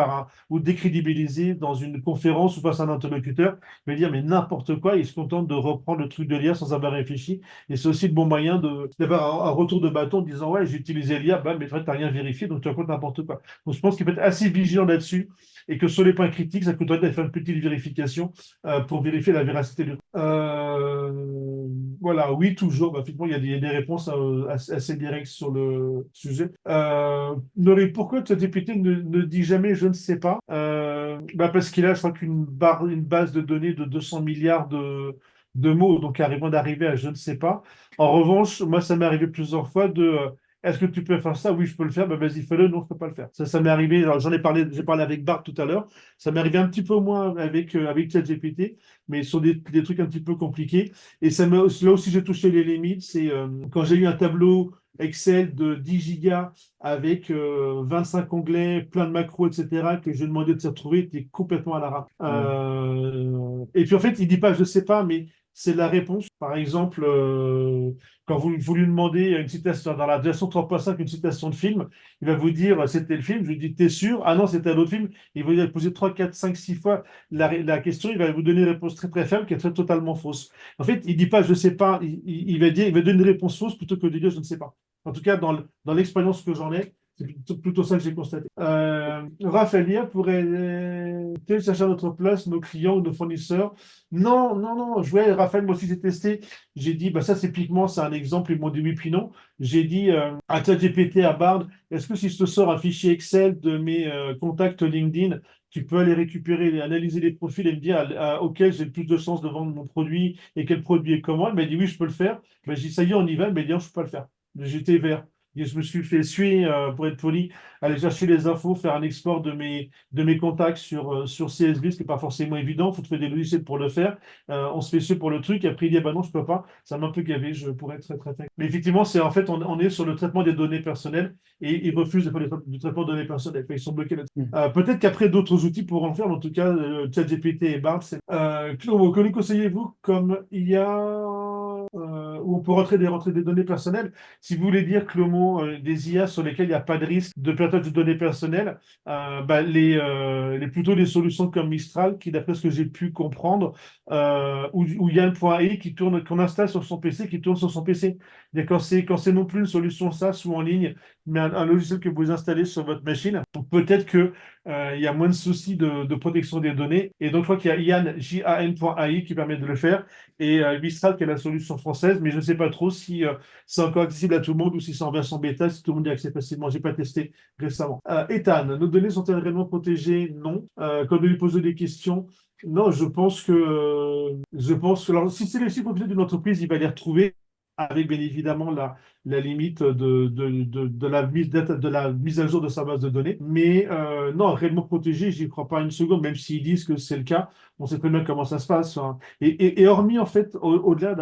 ou décrédibiliser dans une conférence ou face à un interlocuteur. Il va dire, mais n'importe quoi, il se contente de reprendre le truc de l'IA sans avoir réfléchi. Et c'est aussi le bon moyen d'avoir un retour de bâton en disant, ouais, j'ai utilisé l'IA, bah, mais tu n'as rien vérifié, donc tu racontes n'importe quoi. Donc je pense qu'il faut être assez vigilant là-dessus et que sur les points critiques, ça coûterait d'aller faire une petite vérification pour vérifier la véracité du. Voilà, oui, toujours. Bah, effectivement, il y a des réponses assez directes sur le sujet. Nori, pourquoi ChatGPT ne dit jamais je ne sais pas? Bah parce qu'il a, je crois une base de données de 200 milliards de mots, donc arrivant d'arriver à je ne sais pas. En revanche, moi, ça m'est arrivé plusieurs fois Est-ce que tu peux faire ça? Oui, je peux le faire. Ben, vas-y, fais-le. Non, je peux pas le faire. Ça m'est arrivé. Alors, j'ai parlé avec Bart tout à l'heure. Ça m'est arrivé un petit peu moins avec ChatGPT, mais sur des trucs un petit peu compliqués. Et là aussi, j'ai touché les limites. C'est quand j'ai eu un tableau Excel de 10 gigas avec 25 onglets, plein de macros, etc., que je demandais de se retrouver, était complètement à la rame. Et puis en fait, il dit pas je sais pas, mais c'est la réponse. Par exemple, quand vous lui demandez une citation dans la version 3.5, une citation de film, il va vous dire c'était le film. Je lui dis t'es sûr? Ah non, c'était un autre film. Il va vous poser 3, 4, 5, 6 fois la question. Il va vous donner une réponse très très ferme qui est totalement fausse. En fait, il dit pas je sais pas. Il va donner une réponse fausse plutôt que de dire je ne sais pas. En tout cas, dans l'expérience que j'en ai, c'est plutôt ça que j'ai constaté. Raphaël, l'IA pourrait télécharger à notre place nos clients ou nos fournisseurs. Non, non, non. Je vois, Raphaël, moi aussi j'ai testé. J'ai dit, bah ça c'est typiquement, c'est un exemple. Ils m'ont dit oui, puis non. J'ai dit à ChatGPT, à Bard, est-ce que si je te sors un fichier Excel de mes contacts LinkedIn, tu peux aller récupérer, analyser les profils et me dire auquel j'ai le plus de chances de vendre mon produit et quel produit est comment? Il m'a dit oui, je peux le faire. Ben, j'ai dit ça y est, on y va. Il m'a dit non, je peux pas le faire. J'étais vert. Et je me suis fait suer, pour être poli, aller chercher les infos, faire un export de mes contacts sur CSV, ce qui n'est pas forcément évident. Il faut trouver des logiciels pour le faire. On se fait suer pour le truc. Et après, il dit, ah bah non, je peux pas. Ça m'a un peu gavé. Je pourrais être très, très, très. Mais effectivement, on est sur le traitement des données personnelles et ils refusent de faire du traitement de données personnelles. Ils sont bloqués là-dessus. Peut-être qu'après, d'autres outils pourront le faire. Mais en tout cas, ChatGPT et Bard, c'est. Que nous conseillez-vous comme il y a. Où on peut rentrer des données personnelles. Si vous voulez dire que le mot des IA sur lesquels il n'y a pas de risque de partage de données personnelles, bah, plutôt des solutions comme Mistral, qui d'après ce que j'ai pu comprendre, ou Yann.ai qui tourne, qu'on installe sur son PC, qui tourne sur son PC. Et quand c'est non plus une solution SaaS ou en ligne, mais un logiciel que vous installez sur votre machine, peut-être que il y a moins de soucis de protection des données. Et donc, je crois qu'il y a Yann, Jan.ai, qui permet de le faire, et Mistral, qui est la solution française, mais je ne sais pas trop si c'est encore accessible à tout le monde ou si c'est en version bêta, si tout le monde y a accès facilement. Je n'ai pas testé récemment. Ethan, nos données sont-elles réellement protégées? Non. Quand on lui pose des questions, non, je pense que alors, si c'est les chiffres officiels d'une entreprise, il va les retrouver avec bien évidemment la limite de la mise à jour de sa base de données. Mais non, réellement protégé, j'y crois pas une seconde, même s'ils disent que c'est le cas, on sait très bien comment ça se passe, hein. Et hormis, en fait, au-delà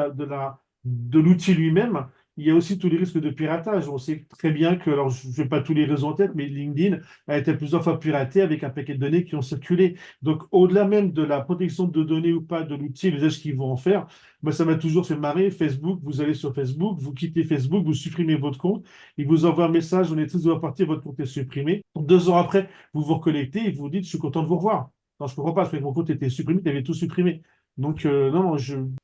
de l'outil lui-même, il y a aussi tous les risques de piratage. On sait très bien que, alors je n'ai pas tous les réseaux en tête, mais LinkedIn a été plusieurs fois piraté avec un paquet de données qui ont circulé. Donc, au-delà même de la protection de données ou pas de l'outil, l'usage qu'ils vont en faire, moi, ça m'a toujours fait marrer. Facebook, vous allez sur Facebook, vous quittez Facebook, vous supprimez votre compte, il vous envoie un message, on est triste de voir partir, votre compte est supprimé. 2 ans après, vous vous reconnectez et vous vous dites, je suis content de vous revoir. Non, je ne comprends pas, parce que mon compte était supprimé, tu avais tout supprimé. Donc, non, non,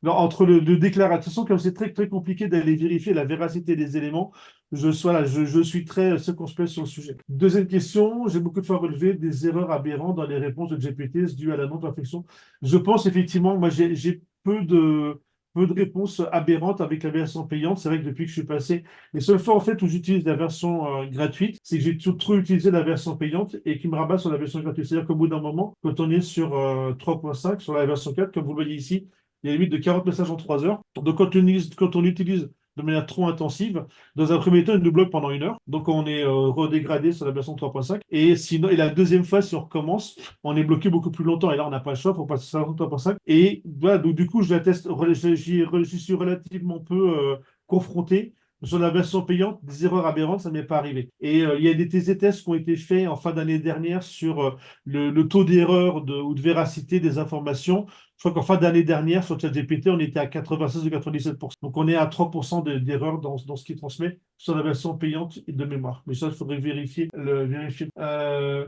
non, entre le déclaration, de toute façon, comme c'est très, très compliqué d'aller vérifier la véracité des éléments, je suis très circonspect sur le sujet. Deuxième question, j'ai beaucoup de fois relevé des erreurs aberrantes dans les réponses de GPT dues à la non-perfection. Je pense effectivement, moi, j'ai peu de réponses aberrantes avec la version payante. C'est vrai que depuis que je suis passé, les seules fois en fait où j'utilise la version gratuite, c'est que j'ai trop utilisé la version payante et qui me rabat sur la version gratuite. C'est-à-dire qu'au bout d'un moment, quand on est sur 3.5, sur la version 4, comme vous le voyez ici, il y a une limite de 40 messages en 3 heures. Donc quand on utilise de manière trop intensive, dans un premier temps, il nous bloque pendant 1 heure. Donc on est redégradé sur la version 3.5. Et sinon, et la deuxième fois, si on recommence, on est bloqué beaucoup plus longtemps. Et là, on n'a pas le choix, il faut passer sur la version 3.5. Et voilà, donc du coup, j'y suis relativement peu confronté. Sur la version payante, des erreurs aberrantes, ça ne m'est pas arrivé. Et il y a des tests qui ont été faits en fin d'année dernière sur le taux d'erreur ou de véracité des informations. Je crois qu'en fin d'année dernière, sur ChatGPT, on était à 96 ou 97%. Donc, on est à 3% d'erreur dans ce qu'il transmet sur la version payante et de mémoire. Mais ça, il faudrait vérifier.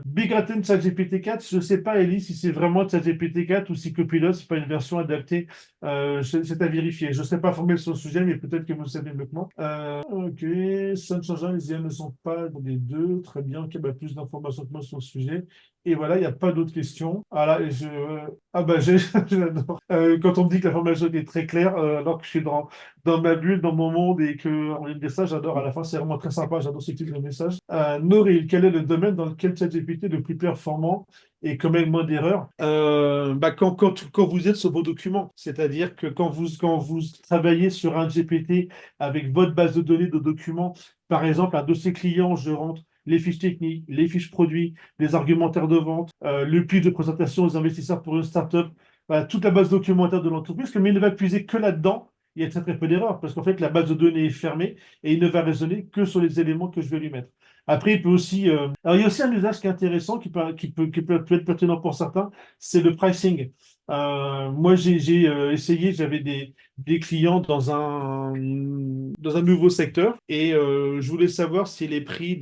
Big Ratten ChatGPT 4, je ne sais pas, Ellie, si c'est vraiment ChatGPT 4 ou si Copilot, ce n'est pas une version adaptée. C'est à vérifier. Je ne serais pas formé sur le sujet, mais peut-être que vous le savez mieux que moi. Ok, ça ne change rien, les IA ne sont pas des deux. Très bien, ok, bah, plus d'informations que moi sur le sujet. Et voilà, il n'y a pas d'autres questions. Ah là, ah bah, j'ai j'adore. Quand on me dit que la formation est très claire, alors que je suis dans ma bulle, dans mon monde et qu'on me dit ça, j'adore. À la fin, c'est vraiment très sympa. J'adore ce type de message. Nourri, quel est le domaine dans lequel ChatGPT est le plus performant et combien le moins d'erreurs? Quand vous êtes sur vos documents, c'est-à-dire que quand vous travaillez sur un GPT avec votre base de données de documents, par exemple, un dossier client, je rentre les fiches techniques, les fiches produits, les argumentaires de vente, le pitch de présentation aux investisseurs pour une startup, voilà, toute la base documentaire de l'entreprise, comme il ne va puiser que là-dedans, il y a très très peu d'erreurs, parce qu'en fait, la base de données est fermée et il ne va raisonner que sur les éléments que je vais lui mettre. Après, il peut aussi. Alors, il y a aussi un usage qui est intéressant, qui peut être pertinent pour certains, c'est le pricing. Moi, j'ai essayé, j'avais des clients dans un nouveau secteur et je voulais savoir si les prix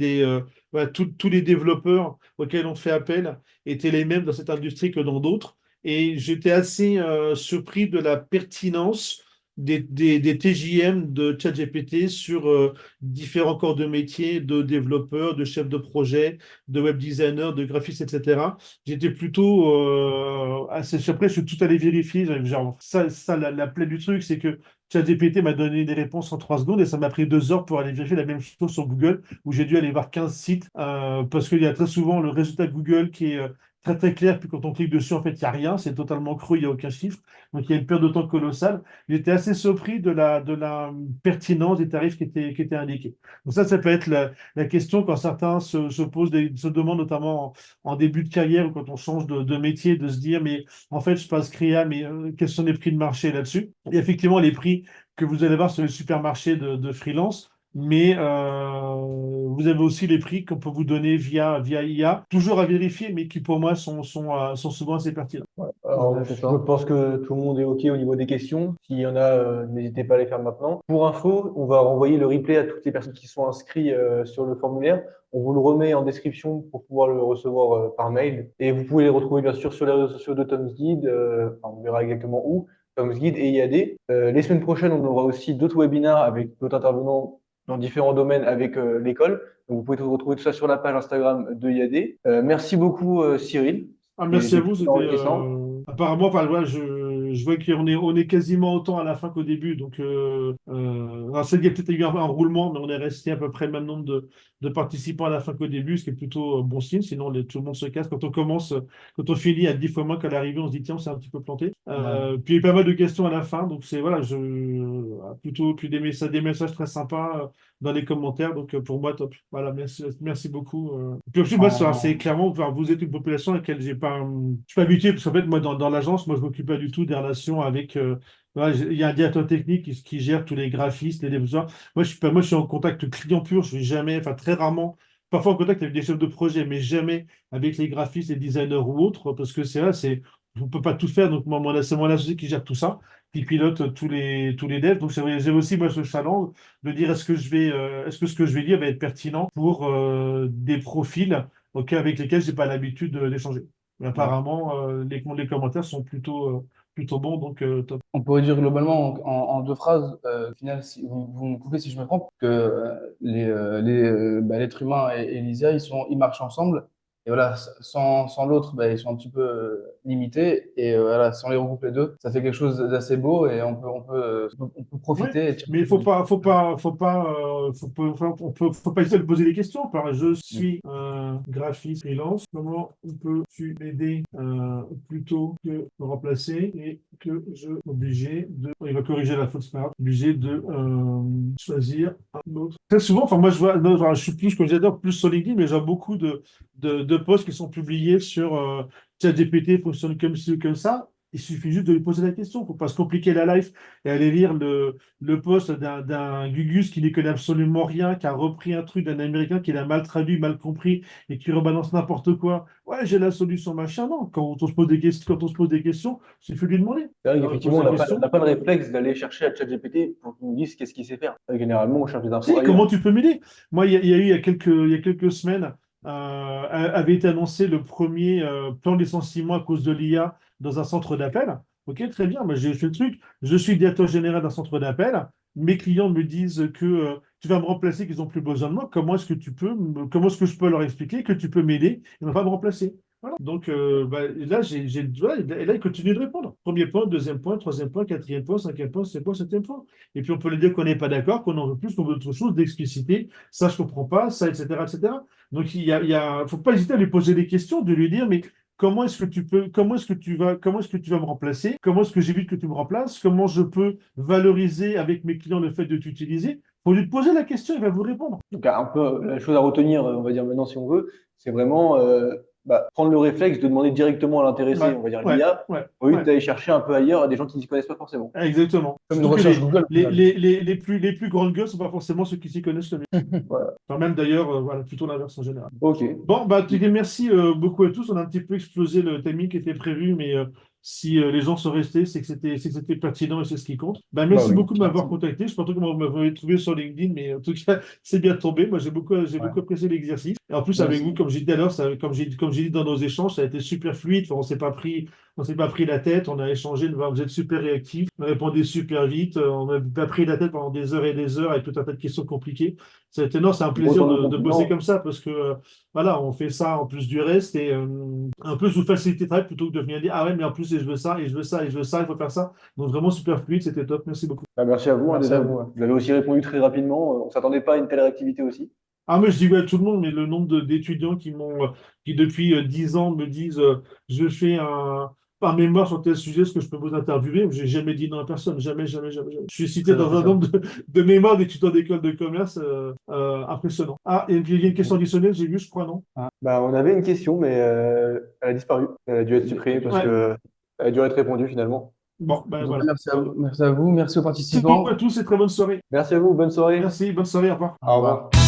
voilà, tous les développeurs auxquels on fait appel étaient les mêmes dans cette industrie que dans d'autres. Et j'étais assez surpris de la pertinence des TJM de ChatGPT sur différents corps de métier, de développeurs, de chefs de projet, de web designers, de graphistes, etc. J'étais plutôt assez surpris. Je suis tout allé vérifier. Genre, la plaie du truc, c'est que ChatGPT m'a donné des réponses en 3 secondes et ça m'a pris 2 heures pour aller vérifier la même chose sur Google, où j'ai dû aller voir 15 sites parce qu'il y a très souvent le résultat Google qui est très très clair. Puis quand on clique dessus, en fait, il n'y a rien. C'est totalement creux, il n'y a aucun chiffre. Donc il y a une perte de temps colossale. J'étais assez surpris de la pertinence des tarifs qui étaient indiqués. Donc ça peut être la question quand certains se demandent, notamment en début de carrière ou quand on change de métier, de se dire, mais en fait, je passe CREA, mais quels sont les prix de marché là-dessus? Et effectivement, les prix que vous allez voir sur les supermarchés de freelance, mais vous avez aussi les prix qu'on peut vous donner via IA, toujours à vérifier, mais qui pour moi sont souvent assez pertinents. Alors, C'est je ça. pense que tout le monde est OK au niveau des questions. S'il y en a, n'hésitez pas à les faire maintenant. Pour info, on va renvoyer le replay à toutes les personnes qui sont inscrites sur le formulaire. On vous le remet en description pour pouvoir le recevoir par mail. Et vous pouvez les retrouver bien sûr sur les réseaux sociaux de Tom's Guide. Enfin, on verra exactement où. Tom's Guide et IAD. Les semaines prochaines, on aura aussi d'autres webinaires avec d'autres intervenants dans différents domaines avec l'école. Donc, vous pouvez retrouver tout ça sur la page Instagram de IAD. Merci beaucoup, Cyril. Merci à C'était vous, très c'était enrichissant. apparemment, enfin, voilà, je vois qu'on est quasiment autant à la fin qu'au début. Donc, alors, c'est qu'il y a peut-être eu un roulement, mais on est resté à peu près le même nombre de participants à la fin qu'au début, ce qui est plutôt bon signe. Sinon, tout le monde se casse. Quand on commence, quand on finit à 10 fois moins qu'à l'arrivée, on se dit, tiens, on s'est un petit peu planté. Ouais. Puis il y a eu pas mal de questions à la fin. Donc, c'est voilà, plutôt puis des messages très sympas dans les commentaires. Donc, pour moi, top. Voilà, merci beaucoup. Puis ensuite, moi, c'est En- clairement, enfin, vous êtes une population à laquelle je suis pas habitué, parce qu'en fait, moi, dans l'agence, moi, je m'occupe pas du tout des relations avec. Voilà, il y a un directeur technique qui gère tous les graphistes, les développeurs. Moi, je suis en contact client pur. Je suis jamais, enfin, très rarement, parfois en contact avec des chefs de projet, mais jamais avec les graphistes, les designers ou autres, parce que c'est vrai, on peut pas tout faire. Donc, moi, c'est mon associé qui gère tout ça, qui pilote tous les devs. Donc, j'ai aussi, moi, ce challenge de dire est-ce que ce que je vais dire va être pertinent pour des profils avec lesquels j'ai pas l'habitude d'échanger. Mais ouais. apparemment, les commentaires sont plutôt bons, donc top. On pourrait dire globalement en 2 phrases, au final, si, vous me coupez si je me trompe, que l'être humain et l'IA, ils marchent ensemble. Et voilà, sans l'autre, ils sont un petit peu limités. Et voilà, si on les regroupe les deux, ça fait quelque chose d'assez beau et on peut Oui, profiter et tirer mais il profit faut du pas, faut pas, faut pas, faut pas hésiter à lui poser des questions. Je truc. suis un graphiste freelance. Comment peux-tu m'aider plutôt que de me remplacer et que je suis obligé de, il va corriger la faute, c'est pas grave, obligé de choisir un autre. Très souvent, enfin moi je vois, non, enfin, je suis plus, comme j'adore, plus sur LinkedIn, mais j'ai beaucoup de posts qui sont publiés sur ChatGPT fonctionne comme ci ou comme ça. Il suffit juste de lui poser la question. Il ne faut pas se compliquer la life et aller lire le post d'un Gugus qui n'y connaît absolument rien, qui a repris un truc d'un Américain qui l'a mal traduit, mal compris et qui rebalance n'importe quoi. Ouais, j'ai la solution, machin. Non, quand on se pose des questions, il faut lui demander. C'est vrai On pose qu'effectivement, la on question. n'a pas le réflexe d'aller chercher à ChatGPT pour qu'il nous dise qu'est-ce qu'il sait faire. Généralement, on cherche des infos Si, ailleurs. comment tu peux m'aider? Moi, il y a eu il y a quelques semaines, avait été annoncé le premier plan de licenciement à cause de l'IA dans un centre d'appel. Ok, très bien, moi j'ai fait le truc. Je suis directeur général d'un centre d'appel. Mes clients me disent que tu vas me remplacer, qu'ils n'ont plus besoin de moi. Comment est-ce que je peux leur expliquer que tu peux m'aider et ne pas me remplacer? Voilà. Donc et là, voilà, et là, il continue de répondre. Premier point, deuxième point, troisième point, quatrième point, cinquième point, septième point, septième point. Et puis on peut lui dire qu'on n'est pas d'accord, qu'on en veut plus, qu'on veut autre chose, d'expliciter, ça je comprends pas, ça, etc., etc. Donc faut pas hésiter à lui poser des questions, de lui dire, mais comment est-ce que tu vas me remplacer? Comment est-ce que j'évite que tu me remplaces? Comment je peux valoriser avec mes clients le fait de t'utiliser? Faut lui poser la question, il va vous répondre. Donc, un peu la chose à retenir, on va dire maintenant, si on veut, c'est vraiment prendre le réflexe de demander directement à l'intéressé, Ouais, on va dire ouais, l'IA, ouais, au lieu ouais. d'aller chercher un peu ailleurs des gens qui ne s'y connaissent pas forcément. Exactement. Comme une Surtout que recherche Google, au final. les plus grandes gueules ne sont pas forcément ceux qui s'y connaissent le mieux. Voilà. Enfin, même d'ailleurs, voilà, plutôt l'inverse en général. Ok. Bon, bah, en tout cas, merci beaucoup à tous. On a un petit peu explosé le timing qui était prévu, mais si les gens sont restés, c'est que c'était pertinent et c'est ce qui compte. Bah, Bah merci oui, beaucoup de m'avoir merci. contacté. Je sais pas trop comment vous m'avez trouvé sur LinkedIn, mais en tout cas, c'est bien tombé. Moi, j'ai Ouais. beaucoup apprécié l'exercice. Et en plus, avec vous, Merci. comme j'ai dit tout à l'heure, comme j'ai dit dans nos échanges, ça a été super fluide. Enfin, on s'est pas pris la tête. On a échangé. Vous êtes super réactifs. Vous répondez super vite. On n'a pas pris la tête pendant des heures et des heures avec tout un tas de questions compliquées. Non, c'est un plaisir Autant de de bosser compliments. comme ça parce que voilà, on fait ça en plus du reste et un peu sous facilité de travail plutôt que de venir dire ah ouais, mais en plus, et je veux ça, et je veux ça, et je veux ça, il faut faire ça. Donc vraiment super fluide, c'était top. Merci beaucoup. Bah, merci à vous, hein, Merci à déjà. vous. Ouais. Vous avez aussi répondu très rapidement. On s'attendait pas à une telle réactivité aussi. Ah, mais je dis ouais à tout le monde, mais le nombre d'étudiants qui depuis 10 ans me disent je fais un mémoire sur tel sujet, est-ce que je peux vous interviewer? J'ai jamais dit non à personne, jamais, jamais, jamais, jamais. Je suis cité Très dans un appréciable. nombre de mémoires d'étudiants d'école de commerce impressionnant. Ah, et puis il y a une question additionnelle, j'ai vu, je crois, non? Bah, on avait une question, mais elle a disparu. Elle a dû être supprimée parce Ouais, que elle a dû être répondue finalement. bon, ben Donc, voilà. merci à vous. Merci à vous. Merci aux Merci beaucoup à participants. tous et très bonne soirée. Merci à vous, bonne soirée. Merci, bonne soirée, au revoir. Au Au revoir. revoir.